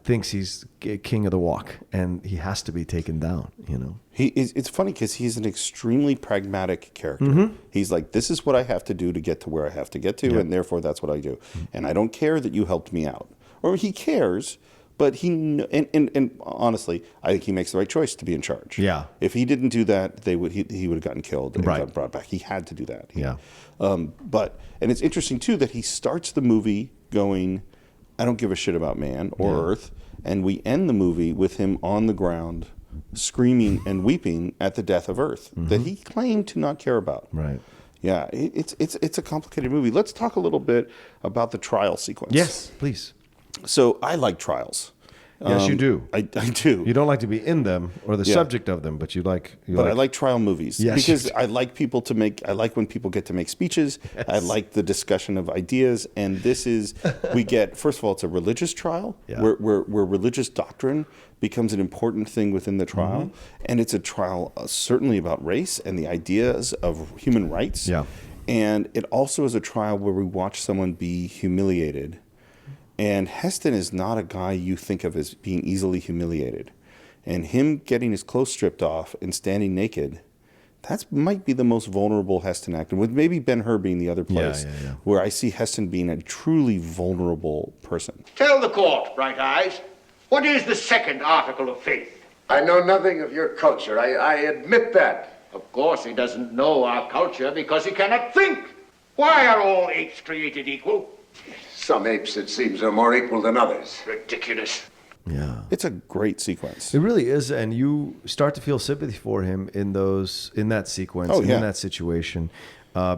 thinks he's king of the walk, and he has to be taken down, you know. It's funny because he's an extremely pragmatic character. He's like, this is what I have to do to get to where I have to get to, and therefore that's what I do. And I don't care that you helped me out. Or he cares, but and honestly, I think he makes the right choice to be in charge. Yeah. If he didn't do that, he would have gotten killed and got brought back. He had to do that. And it's interesting too that he starts the movie going, I don't give a shit about man or Earth. And we end the movie with him on the ground screaming and weeping at the death of Earth that he claimed to not care about. Right. Yeah, it's a complicated movie. Let's talk a little bit about the trial sequence. Yes, please. So I like trials. Yes, you do. I do. You don't like to be in them or the subject of them, but you like. I like trial movies because I like people to make. I like when people get to make speeches. Yes. I like the discussion of ideas, and this is we get. First of all, it's a religious trial where religious doctrine becomes an important thing within the trial, and it's a trial certainly about race and the ideas of human rights. Yeah, and it also is a trial where we watch someone be humiliated. And Heston is not a guy you think of as being easily humiliated. And him getting his clothes stripped off and standing naked, that might be the most vulnerable Heston actor, with maybe Ben-Hur being the other place, where I see Heston being a truly vulnerable person. Tell the court, Bright Eyes, what is the second article of faith? I know nothing of your culture. I admit that. Of course he doesn't know our culture because he cannot think. Why are all apes created equal? Some apes, it seems, are more equal than others. Ridiculous. Yeah. It's a great sequence. It really is, and you start to feel sympathy for him in that sequence, in that situation.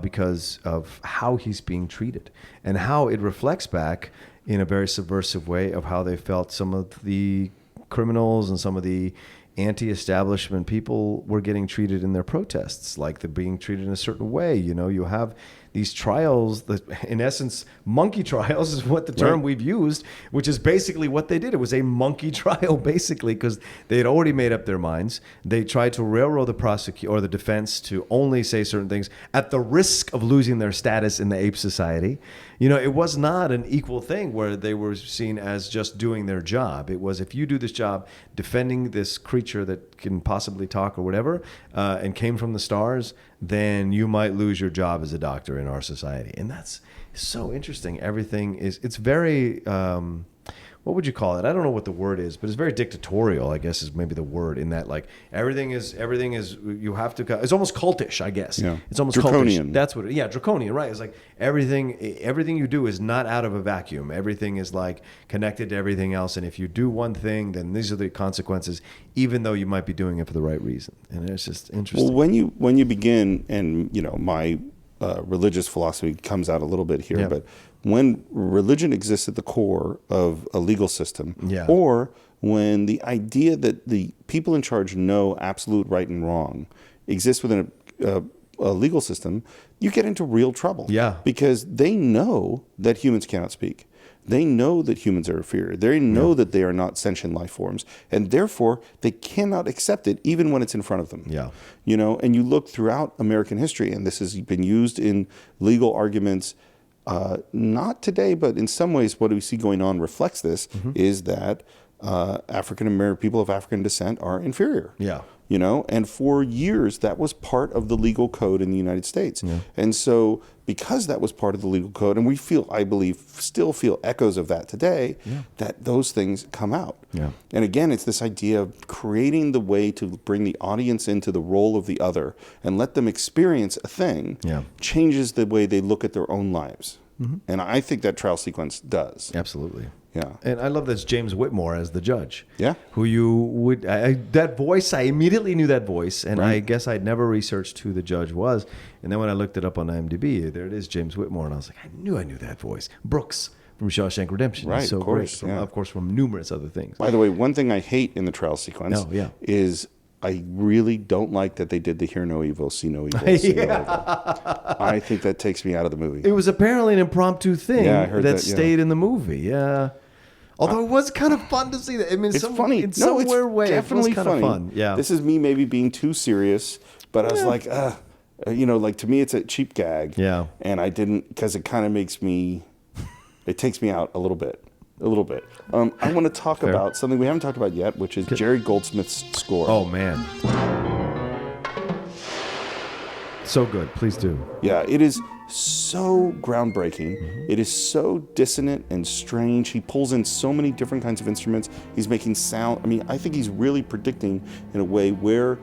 because of how he's being treated and how it reflects back in a very subversive way of how they felt some of the criminals and some of the anti-establishment people were getting treated in their protests, like they're being treated in a certain way. You know, you have these trials that, in essence, monkey trials is what the term we've used, which is basically what they did. It was a monkey trial, basically, because they had already made up their minds. They tried to railroad the prosecutor or the defense to only say certain things at the risk of losing their status in the ape society. You know, it was not an equal thing where they were seen as just doing their job. It was, if you do this job defending this creature that can possibly talk or whatever, and came from the stars, then you might lose your job as a doctor in our society. And that's so interesting. Everything is, it's very, what would you call it? I don't know what the word is, but it's very dictatorial, I guess is maybe the word, in that like everything is, you have to, it's almost cultish, I guess. Yeah. It's almost Draconian. cultish. That's what, draconian, right? It's like everything you do is not out of a vacuum. Everything is like connected to everything else. And if you do one thing, then these are the consequences, even though you might be doing it for the right reason. And it's just interesting. Well, when you begin, and you know, my religious philosophy comes out a little bit here, but when religion exists at the core of a legal system, or when the idea that the people in charge know absolute right and wrong exists within a legal system, you get into real trouble. Yeah. Because they know that humans cannot speak. They know that humans are inferior. They know that they are not sentient life forms, and therefore they cannot accept it even when it's in front of them. Yeah. You know, and you look throughout American history, and this has been used in legal arguments, not today, but in some ways what we see going on reflects this, is that people of African descent are inferior. Yeah. You know, and for years that was part of the legal code in the United States. Yeah. And so because that was part of the legal code, and we I believe, still feel echoes of that today, that those things come out. Yeah. And again, it's this idea of creating the way to bring the audience into the role of the other and let them experience a thing, changes the way they look at their own lives. And I think that trial sequence does. Absolutely. Yeah. And I love this James Whitmore as the judge. Yeah. Who you would, that voice, I immediately knew that voice. And I guess I'd never researched who the judge was. And then when I looked it up on IMDb, there it is, James Whitmore. And I was like, I knew that voice. Brooks from Shawshank Redemption. Right, So of course. great. Of course, from numerous other things. By the way, one thing I hate in the trial sequence is I really don't like that they did the hear no evil, see no evil, see no evil. I think that takes me out of the movie. It was apparently an impromptu thing I heard that stayed in the movie. Yeah. Although it was kind of fun to see that. I mean, it's funny. In some weird way, definitely it was kind of fun. Yeah. This is me maybe being too serious, but I was like, you know, like to me it's a cheap gag. Yeah. And I didn't, because it kind of makes me, it takes me out a little bit. I want to talk about something we haven't talked about yet, which is Jerry Goldsmith's score. Oh, man. So good. Please do. Yeah, it is so groundbreaking. It is so dissonant and strange. He pulls in so many different kinds of instruments. He's making sound. I mean, I think he's really predicting in a way where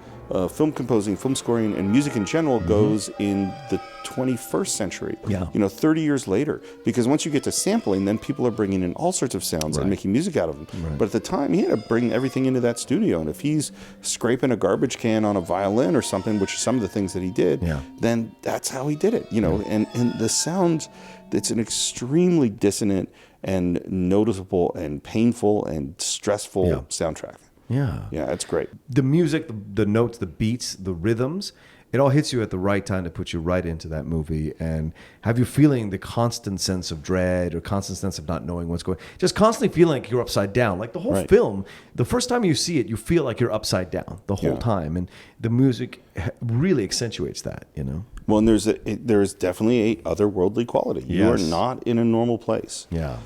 film composing, film scoring, and music in general goes in the 21st century. Yeah. You know, 30 years later. Because once you get to sampling, then people are bringing in all sorts of sounds and making music out of them. Right. But at the time, he had to bring everything into that studio. And if he's scraping a garbage can on a violin or something, which is some of the things that he did, then that's how he did it. You know, and the sound, it's an extremely dissonant and noticeable and painful and stressful soundtrack. Yeah. Yeah, it's great. The music, the notes, the beats, the rhythms, it all hits you at the right time to put you right into that movie and have you feeling the constant sense of dread or constant sense of not knowing what's going on. Just constantly feeling like you're upside down. Like the whole film, the first time you see it, you feel like you're upside down the whole time. And the music really accentuates that, you know? Well, and there is definitely a otherworldly quality. Yes. You are not in a normal place. Yeah.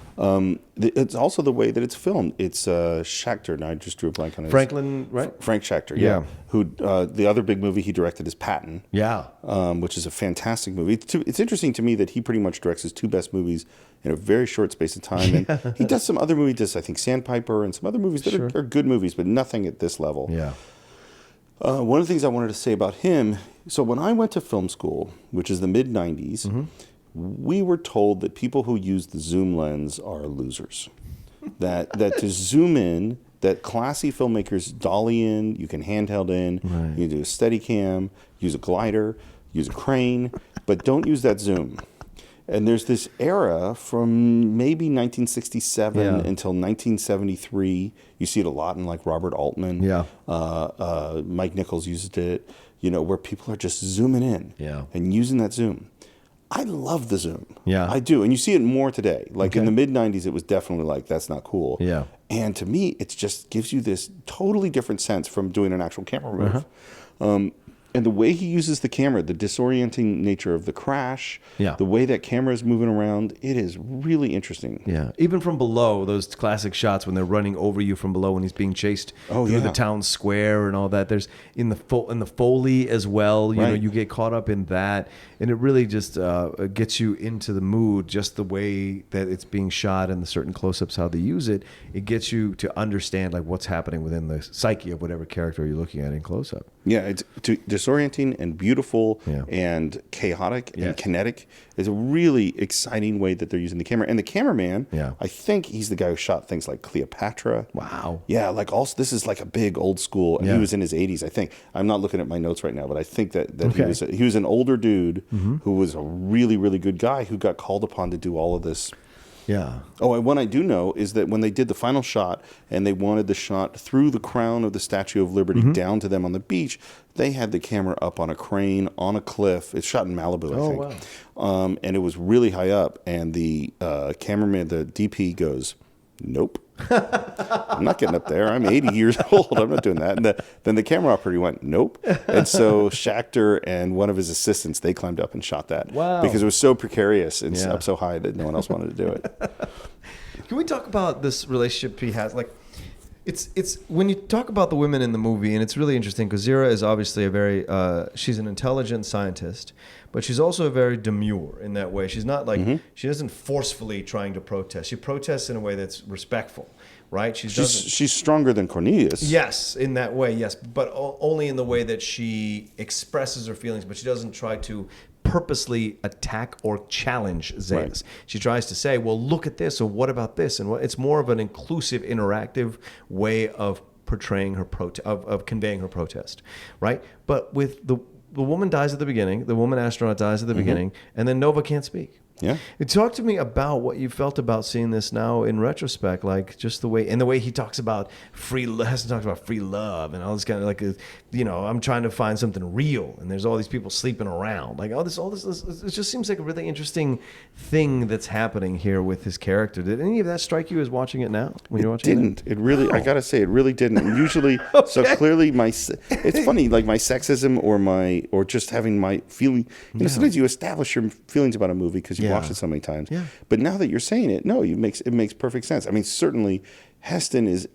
It's also the way that it's filmed. It's Schachter, and I just drew a blank on it. Franklin, right? Frank Schachter, yeah. Who the other big movie he directed is Patton. Yeah. Which is a fantastic movie. It's interesting to me that he pretty much directs his two best movies in a very short space of time. And he does some other movies, I think Sandpiper and some other movies that are good movies, but nothing at this level. Yeah. One of the things I wanted to say about him, so when I went to film school, which is the mid-90s, we were told that people who use the zoom lens are losers. that to zoom in, that classy filmmakers dolly in, you can handheld in, you do a Steadicam, use a glider, use a crane, but don't use that zoom. And there's this era from maybe 1967 until 1973. You see it a lot in like Robert Altman. Yeah. Mike Nichols used it, where people are just zooming in and using that zoom. I love the zoom. Yeah. I do. And you see it more today. Like in the mid-90s, it was definitely like, that's not cool. Yeah. And to me, it just gives you this totally different sense from doing an actual camera move. And the way he uses the camera, the disorienting nature of the crash, the way that camera is moving around, it is really interesting. Yeah, even from below, those classic shots when they're running over you from below when he's being chased through the town square and all that. There's in the Foley as well. You know, you get caught up in that, and it really just gets you into the mood. Just the way that it's being shot and the certain close-ups, how they use it, it gets you to understand like what's happening within the psyche of whatever character you're looking at in close-up. Yeah, it's disorienting and beautiful and chaotic and kinetic. It's a really exciting way that they're using the camera. And the cameraman, I think he's the guy who shot things like Cleopatra. Wow. Yeah, like also this is like a big old school. And he was in his 80s, I think. I'm not looking at my notes right now, but I think that he was an older dude who was a really, really good guy who got called upon to do all of this. Yeah. Oh, and what I do know is that when they did the final shot and they wanted the shot through the crown of the Statue of Liberty down to them on the beach, they had the camera up on a crane on a cliff. It's shot in Malibu, I think. Wow. And it was really high up. And the cameraman, the DP goes, nope. I'm not getting up there. I'm 80 years old. I'm not doing that. And then the camera operator went, nope. And so Schachter and one of his assistants, they climbed up and shot that. Wow. Because it was so precarious and up so high that no one else wanted to do it. Can we talk about this relationship he has? Like, it's when you talk about the women in the movie, and it's really interesting because Zira is obviously a very she's an intelligent scientist, but she's also very demure in that way. She's not like she doesn't forcefully trying to protest. She protests in a way that's respectful, right? She's stronger than Cornelius. Yes, in that way, yes, but only in the way that she expresses her feelings, but she doesn't try to purposely attack or challenge Zaius. Right. She tries to say, well, look at this, or what about this? And it's more of an inclusive, interactive way of portraying her of conveying her protest, right? But with the woman dies at the beginning, the woman astronaut dies at the beginning, and then Nova can't speak. Yeah. Talk to me about what you felt about seeing this now in retrospect, like just the way he talks about free love and all this kind of like, I'm trying to find something real, and there's all these people sleeping around, like all this. It just seems like a really interesting thing that's happening here with his character. Did any of that strike you as watching it now when you're watching it? Didn't. It really, I gotta say, it really didn't. And usually, so clearly, it's funny, like my sexism or just having my feeling. Sometimes you establish your feelings about a movie because you watched it so many times. Yeah. But now that you're saying it, no, it makes perfect sense. I mean, certainly, Heston is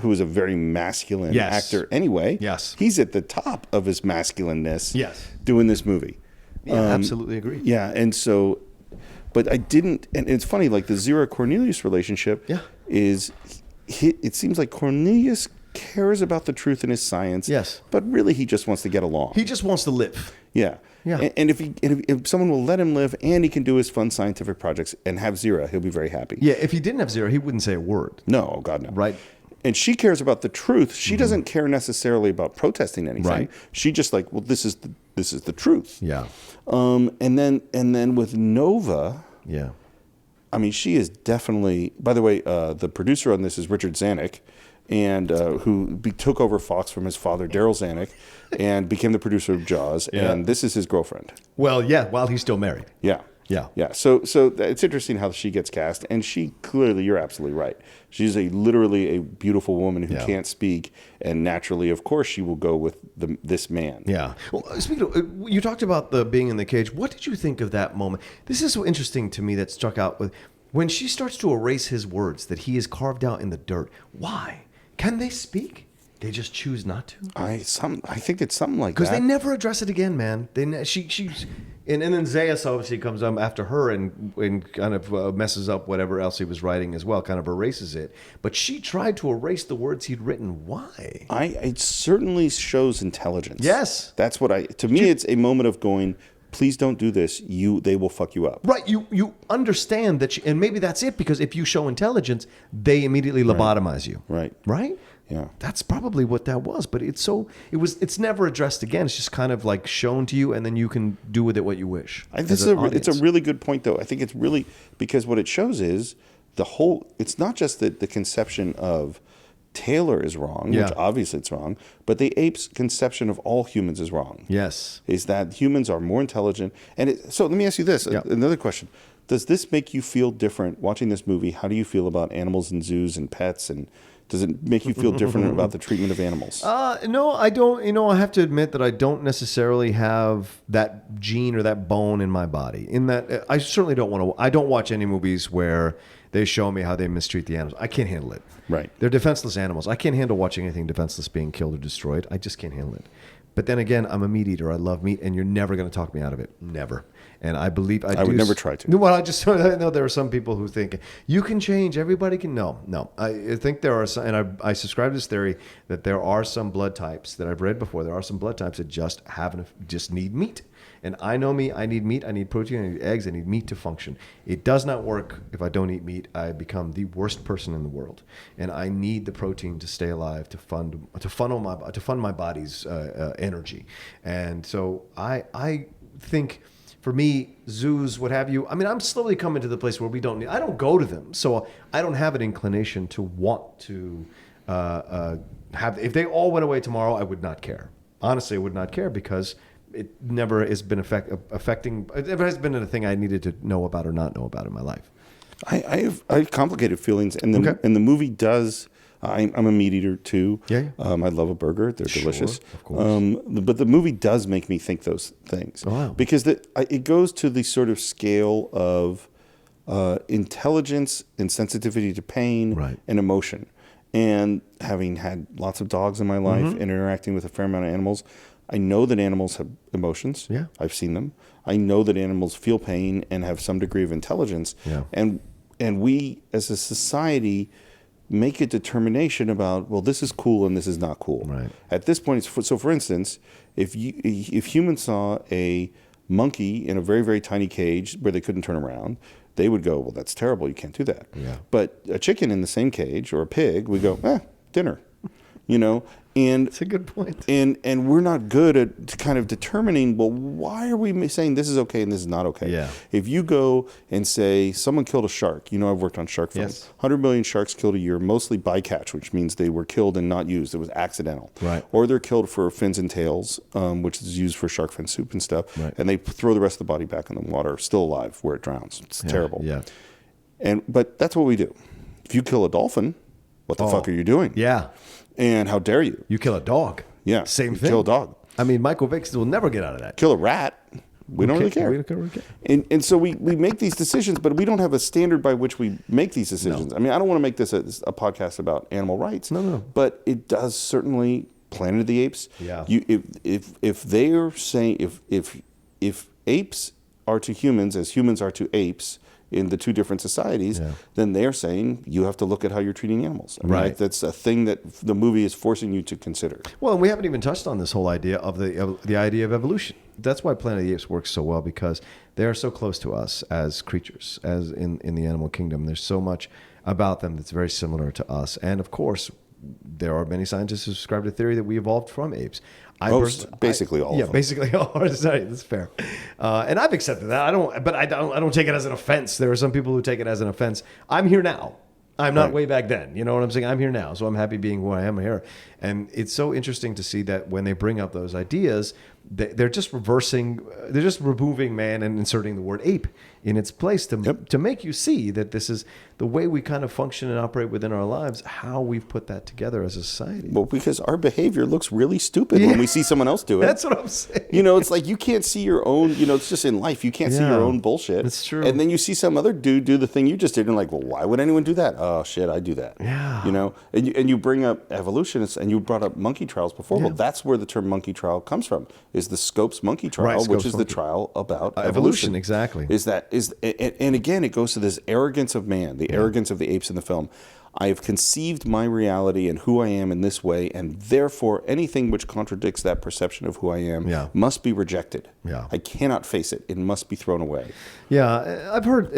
who is a very masculine actor anyway. Yes. He's at the top of his masculineness. Yes. Doing this movie. Yeah, absolutely agree. Yeah, and so, but I didn't, and it's funny, like the Zira Cornelius relationship is, it seems like Cornelius cares about the truth in his science. Yes. But really, he just wants to get along. He just wants to live. Yeah. Yeah. And if someone will let him live and he can do his fun scientific projects and have Zira, he'll be very happy. Yeah, if he didn't have Zira, he wouldn't say a word. No, oh God, no. Right. And she cares about the truth. She doesn't care necessarily about protesting anything. Right. She just like, well, this is the truth. Yeah. And then with Nova. Yeah. I mean, she is definitely. By the way, the producer on this is Richard Zanuck, and who took over Fox from his father, Daryl Zanuck, and became the producer of Jaws. Yeah. And this is his girlfriend. Well, yeah, while he's still married. Yeah. Yeah. Yeah. So it's interesting how she gets cast. And she clearly, you're absolutely right. She's literally a beautiful woman who can't speak. And naturally, of course, she will go with this man. Yeah. Well, speaking of, you talked about the being in the cage. What did you think of that moment? This is so interesting to me that struck out with when she starts to erase his words that he is carved out in the dirt. Why? Can they speak? They just choose not to. I think it's something like that. Because they never address it again, man. And then Zaius obviously comes after her and kind of messes up whatever else he was writing as well, kind of erases it. But she tried to erase the words he'd written. Why? It certainly shows intelligence. Yes. That's what to me, it's a moment of going, please don't do this. They will fuck you up. Right. You understand that, and maybe that's it, because if you show intelligence, they immediately lobotomize you. Right. Right? Yeah. That's probably what that was, but it's never addressed again. It's just kind of like shown to you, and then you can do with it what you wish. It's a really good point, though. I think it's really, because what it shows is it's not just that the conception of Taylor is wrong, which obviously it's wrong, but the ape's conception of all humans is wrong. Yes. Is that humans are more intelligent. So let me ask you this, another question. Does this make you feel different watching this movie? How do you feel about animals in zoos and pets, and does it make you feel different about the treatment of animals? No, I don't. I have to admit that I don't necessarily have that gene or that bone in my body. In that, I certainly don't want to. I don't watch any movies where they show me how they mistreat the animals. I can't handle it. Right. They're defenseless animals. I can't handle watching anything defenseless being killed or destroyed. I just can't handle it. But then again, I'm a meat eater. I love meat, and you're never going to talk me out of it. Never. And I believe I would never try to. Well, I know there are some people who think you can change. Everybody can. No. I think there are some, and I subscribe to this theory that there are some blood types that I've read before. There are some blood types that just need meat. And I know me. I need meat. I need protein. I need eggs. I need meat to function. It does not work if I don't eat meat. I become the worst person in the world. And I need the protein to stay alive, to fund my body's energy. And so I think, for me, zoos, what have you, I mean, I'm slowly coming to the place where I don't go to them. So I don't have an inclination to want to have, if they all went away tomorrow, I would not care. Honestly, I would not care, because it never has been affecting, it never has been a thing I needed to know about or not know about in my life. I have complicated feelings, and the movie does. I'm a meat eater too. Yeah. I love a burger. They're delicious. Of course. But the movie does make me think those things. Oh, wow. Because it goes to the sort of scale of intelligence and sensitivity to pain and emotion. And having had lots of dogs in my life and interacting with a fair amount of animals, I know that animals have emotions. Yeah. I've seen them. I know that animals feel pain and have some degree of intelligence. Yeah. And we, as a society, make a determination about, well, this is cool and this is not cool. Right. At this point, so for instance, if humans saw a monkey in a very, very tiny cage where they couldn't turn around, they would go, well, that's terrible. You can't do that. Yeah. But a chicken in the same cage or a pig, we go, dinner. And That's a good point. And we're not good at kind of determining, well, why are we saying this is okay and this is not okay? Yeah. If you go and say someone killed a shark, I've worked on shark films. Yes. 100 million sharks killed a year, mostly bycatch, which means they were killed and not used. It was accidental. Right. Or they're killed for fins and tails, which is used for shark fin soup and stuff. Right. And they throw the rest of the body back in the water, still alive, where it drowns. It's terrible. Yeah. But that's what we do. If you kill a dolphin, what the fuck are you doing? Yeah. And how dare you? You kill a dog. Yeah. Same You thing. kill a dog. I mean, Michael Vick will never get out of that. Kill a rat. We don't really care. We don't really care. And so we make these decisions, but we don't have a standard by which we make these decisions. I mean, I don't want to make this a podcast about animal rights. No. But it does certainly. Planet of the Apes. Yeah. If they are saying if apes are to humans as humans are to apes in the two different societies, then they're saying you have to look at how you're treating animals. I mean, Right. That's a thing that the movie is forcing you to consider. Well, and we haven't even touched on this whole idea of the idea of evolution. That's why Planet of the Apes works so well, because they are so close to us as creatures, as in the animal kingdom. There's so much about them that's very similar to us. And of course, there are many scientists who subscribe to the theory that we evolved from apes. Basically all of them. Yeah, basically all. Sorry, that's fair. And I've accepted that. I don't take it as an offense. There are some people who take it as an offense. I'm here now. I'm not way back then. You know what I'm saying? I'm here now. So I'm happy being who I am here. And it's so interesting to see that when they bring up those ideas, they're just removing man and inserting the word ape in its place to make you see that this is the way we kind of function and operate within our lives, how we've put that together as a society. Well, because our behavior looks really stupid when we see someone else do it. That's what I'm saying. It's like you can't see your own, it's just in life. You can't see your own bullshit. That's true. And then you see some other dude do the thing you just did and like, well, why would anyone do that? Oh, shit, I do that. Yeah. And you bring up evolution, and you brought up monkey trials before. Well, that's where the term monkey trial comes from, is the Scopes monkey trial, Right, which Scopes is the monkey. trial about Evolution, exactly. And again, it goes to this arrogance of man, the arrogance of the apes in the film. I have conceived my reality and who I am in this way, and therefore anything which contradicts that perception of who I am must be rejected. Yeah. I cannot face it. It must be thrown away. Yeah, I've heard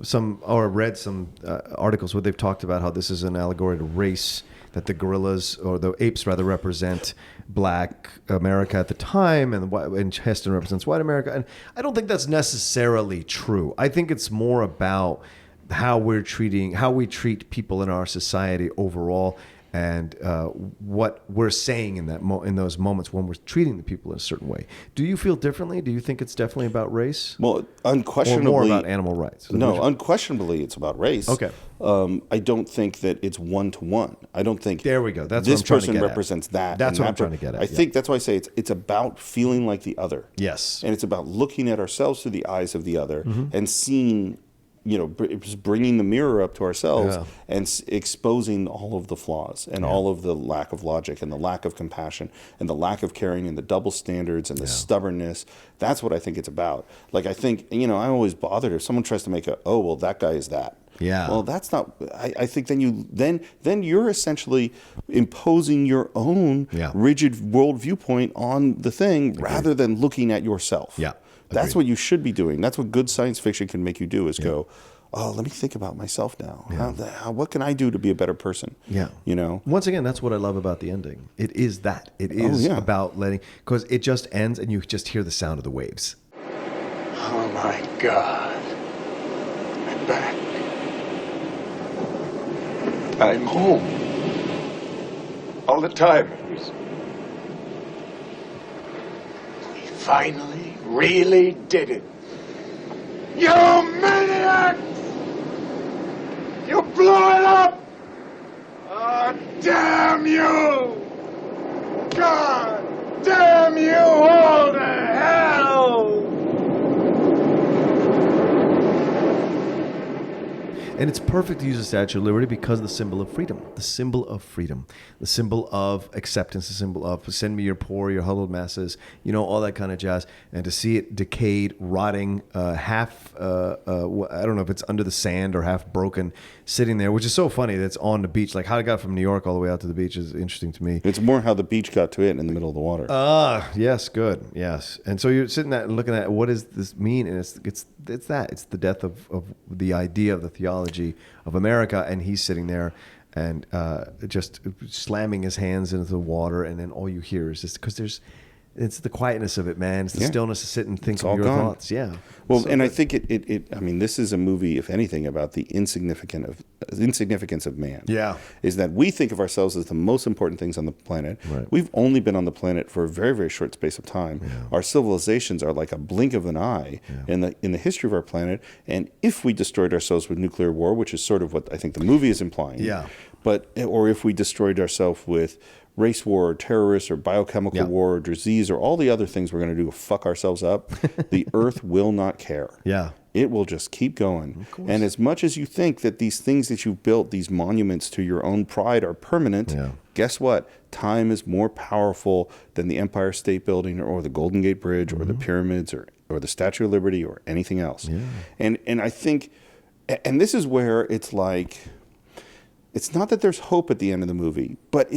some or read some articles where they've talked about how this is an allegory to race, that the gorillas or the apes rather represent Black America at the time, and Heston represents white America. And I don't think that's necessarily true. I think it's more about how we treat people in our society overall, and what we're saying in those moments when we're treating the people in a certain way. Do you feel differently? Do you think it's definitely about race? Well, unquestionably, or more about animal rights. No, unquestionably, it's about race. Okay. I don't think that it's one-to-one. I don't think there we go. That's this what I'm trying to person get at. represents that. That's what I'm trying to get at. I think that's why I say it's about feeling like the other. Yes. And it's about looking at ourselves through the eyes of the other and seeing, bringing the mirror up to ourselves and exposing all of the flaws and all of the lack of logic and the lack of compassion and the lack of caring and the double standards and the stubbornness. That's what I think it's about. Like, I think, I'm always bothered if someone tries to make that guy is that. Yeah. Well, that's not. I think then you're essentially imposing your own rigid world viewpoint on the thing rather than looking at yourself. Yeah. That's what you should be doing. That's what good science fiction can make you do, is go, oh, let me think about myself now. Yeah. What can I do to be a better person? Yeah. Once again, that's what I love about the ending. It is that. It is about because it just ends and you just hear the sound of the waves. Oh my God. I'm back. I'm home. All the time. We finally really did it. You maniacs! You blew it up! Oh, damn you! God damn you all to hell! And it's perfect to use the Statue of Liberty because the symbol of freedom, the symbol of acceptance, the symbol of send me your poor, your huddled masses, all that kind of jazz. And to see it decayed, rotting, half, I don't know if it's under the sand or half broken, sitting there, which is so funny that it's on the beach. Like how it got from New York all the way out to the beach is interesting to me. It's more how the beach got to it in the middle of the water. Yes, good, yes. And so you're sitting there looking at what does this mean, and it's the death of the idea of the theology of America, and he's sitting there and just slamming his hands into the water, and then all you hear is just because it's the quietness of it, man. It's the stillness to sit and think of your thoughts. Yeah. Well, so, and I think I mean, this is a movie, if anything, about the insignificance of man. Yeah. Is that we think of ourselves as the most important things on the planet. Right. We've only been on the planet for a very, very short space of time. Yeah. Our civilizations are like a blink of an eye in the history of our planet. And if we destroyed ourselves with nuclear war, which is sort of what I think the movie is implying. Yeah. Or if we destroyed ourselves with race war or terrorists or biochemical war or disease or all the other things we're going to do to fuck ourselves up, the earth will not care. Yeah. It will just keep going. And as much as you think that these things that you've built, these monuments to your own pride are permanent, guess what? Time is more powerful than the Empire State Building or the Golden Gate Bridge or the pyramids or the Statue of Liberty or anything else. Yeah. And I think, and this is where it's like, it's not that there's hope at the end of the movie, but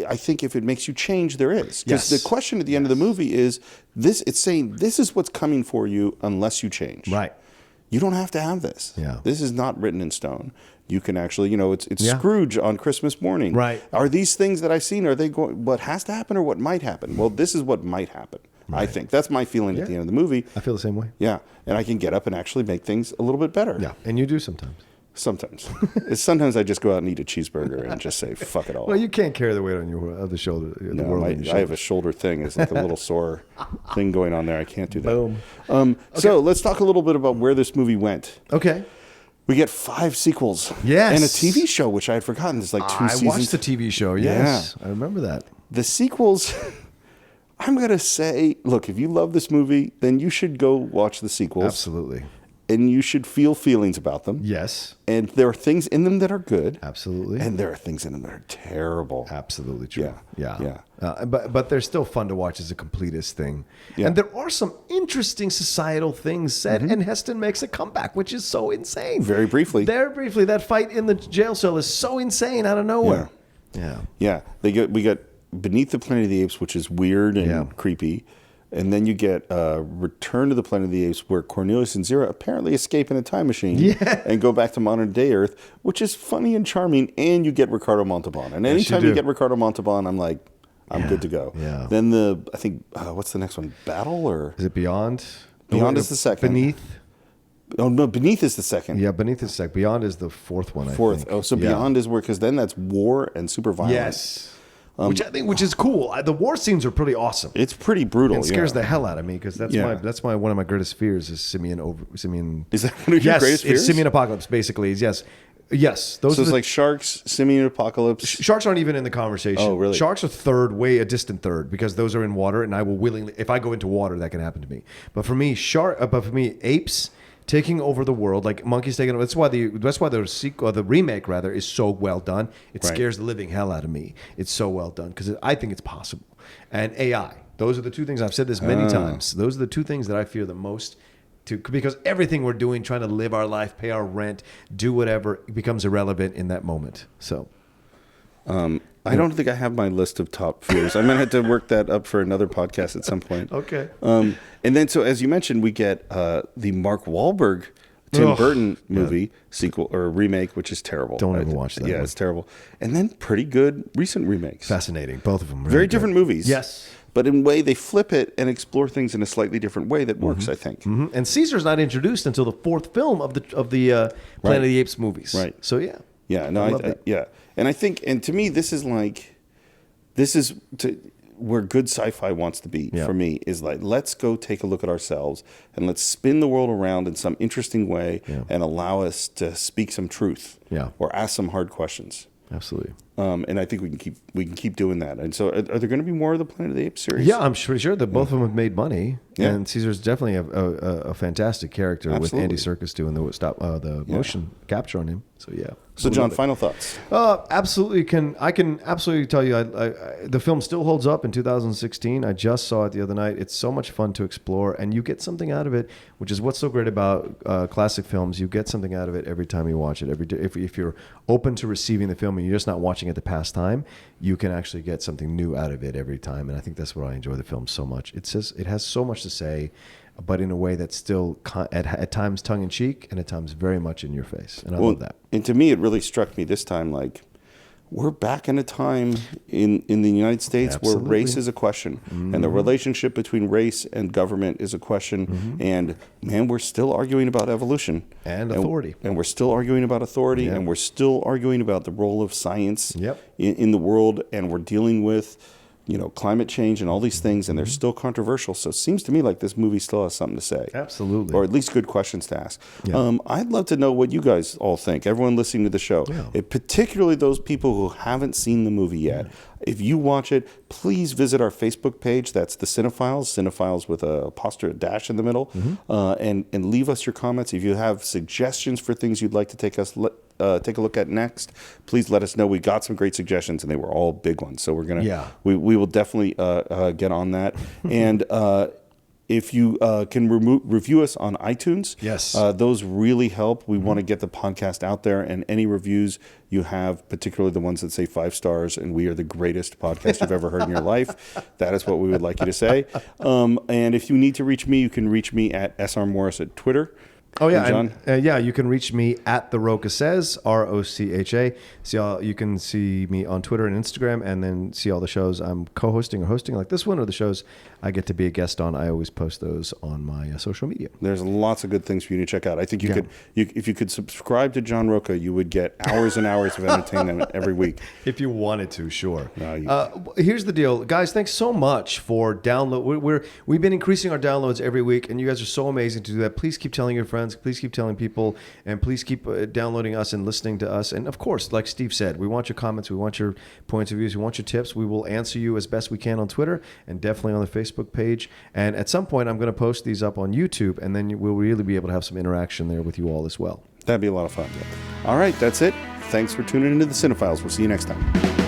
I think if it makes you change, there is. Because the question at the end of the movie is this: it's saying this is what's coming for you unless you change. Right. You don't have to have this. Yeah. This is not written in stone. You can actually, it's Scrooge on Christmas morning. Right. Are these things that I've seen, are they going, what has to happen or what might happen? Well, this is what might happen. Right. I think that's my feeling at the end of the movie. I feel the same way. Yeah. And I can get up and actually make things a little bit better. Yeah. And you do sometimes. Sometimes I just go out and eat a cheeseburger and just say, fuck it all. Well, you can't carry the weight on your other shoulder. No, I have a shoulder thing. It's like a little sore thing going on there. I can't do that. Boom. So let's talk a little bit about where this movie went. Okay. We get 5 sequels. Yes. And a TV show, which I had forgotten. There's like 2 seasons. I watched the TV show, yes. Yeah. I remember that. The sequels, I'm going to say, look, if you love this movie, then you should go watch the sequels. Absolutely. and you should feel feelings about them. Yes. And there are things in them that are good. Absolutely. And there are things in them that are terrible. Absolutely true. Yeah. But they're still fun to watch as a completist thing. Yeah. And there are some interesting societal things said, and Heston makes a comeback, which is so insane. Very briefly. That fight in the jail cell is so insane out of nowhere. Yeah. We got Beneath the Planet of the Apes, which is weird and creepy. And then you get Return to the Planet of the Apes, where Cornelius and Zira apparently escape in a time machine and go back to modern day Earth, which is funny and charming. And you get Ricardo Montalban. And anytime you get Ricardo Montalban, I'm like, I'm good to go. Yeah. Then I think, what's the next one? Battle or? Is it Beyond? Beyond is the second. Beneath? Oh, no, Beneath is the second. Yeah, Beneath is the second. Beyond is the fourth one, I think. Oh, so Beyond is where, because then that's war and super violence. Yes. Which is cool. The war scenes are pretty awesome. It's pretty brutal. It scares the hell out of me because that's one of my greatest fears is Simeon. Is that one of your greatest fears? It's Simeon Apocalypse. Basically, yes. Those so it's like Sharks, Simeon Apocalypse. Sharks aren't even in the conversation. Oh, really? Sharks are a distant third, because those are in water, and I will willingly, if I go into water, that can happen to me. But for me, apes taking over the world, like monkeys taking over. That's why the sequel, the remake rather, is so well done. It scares the living hell out of me. It's so well done because I think it's possible. And AI. Those are the two things, I've said this many times. Those are the two things that I fear the most. Because everything we're doing, trying to live our life, pay our rent, do whatever, becomes irrelevant in that moment. So, I don't think I have my list of top fears. I'm gonna have to work that up for another podcast at some point. Okay. And then, so as you mentioned, we get the Mark Wahlberg Tim Burton movie sequel or remake, which is terrible. Don't ever watch that. Yeah, one. It's terrible. And then pretty good recent remakes. Fascinating, both of them. Really Very good. different movies. Yes. But in a way, they flip it and explore things in a slightly different way that works, I think. Mm-hmm. And Caesar's not introduced until the fourth film of the Planet of the Apes movies. Right. So yeah. Yeah. No. Yeah. And I think, and to me, this is where good sci-fi wants to be for me. Is like, let's go take a look at ourselves and let's spin the world around in some interesting way and allow us to speak some truth. Or ask some hard questions. Absolutely. And I think we can keep doing that. And so, are there going to be more of the Planet of the Apes series? Yeah, I'm pretty sure that both of them have made money. Yeah. And Caesar's definitely a fantastic character with Andy Serkis doing the motion capture on him. So yeah. So John, final thoughts. Absolutely. I can absolutely tell you, the film still holds up in 2016. I just saw it the other night. It's so much fun to explore, and you get something out of it, which is what's so great about classic films. You get something out of it every time you watch it. If you're open to receiving the film and you're just not watching it to pass time, you can actually get something new out of it every time. And I think that's why I enjoy the film so much. It has so much to say, but in a way that's still at times tongue in cheek and at times very much in your face. And I love that. And to me, it really struck me this time, like, we're back in a time in the United States where race is a question, and the relationship between race and government is a question. And man, we're still arguing about evolution and authority, and we're still arguing about authority, and we're still arguing about the role of science in the world, and we're dealing with climate change and all these things, and they're still controversial. So it seems to me like this movie still has something to say. Absolutely. Or at least good questions to ask. Yeah. I'd love to know what you guys all think, everyone listening to the show, particularly those people who haven't seen the movie yet. Yeah. If you watch it, please visit our Facebook page. That's the Cine-Files with a apostrophe dash in the middle, and leave us your comments. If you have suggestions for things you'd like to take a look at next, please let us know. We got some great suggestions, and they were all big ones. So we're gonna, we will definitely get on that. And if you can review us on iTunes, those really help. We want to get the podcast out there, and any reviews you have, particularly the ones that say 5 stars and we are the greatest podcast you've ever heard in your life, that is what we would like you to say. And if you need to reach me, you can reach me at SR Morris at Twitter. Oh yeah, John? You can reach me at the Rocha Says, ROCHA. You can see me on Twitter and Instagram, and then see all the shows I'm co-hosting or hosting, like this one, or the shows I get to be a guest on. I always post those on my social media. There's lots of good things for you to check out. I think you could, if you could subscribe to John Rocha, you would get hours and hours of entertainment every week. If you wanted to, sure. Here's the deal, guys. Thanks so much for download. We've been increasing our downloads every week, and you guys are so amazing to do that. Please keep telling your friends. friends. Please keep telling people, and please keep downloading us and listening to us. And of course, like Steve said, we want your comments, we want your points of views, we want your tips. We will answer you as best we can on Twitter and definitely on the Facebook page. And at some point, I'm going to post these up on YouTube, and then we'll really be able to have some interaction there with you all as well. That'd be a lot of fun. All right, that's it. Thanks for tuning into the Cine-Files. We'll see you next time.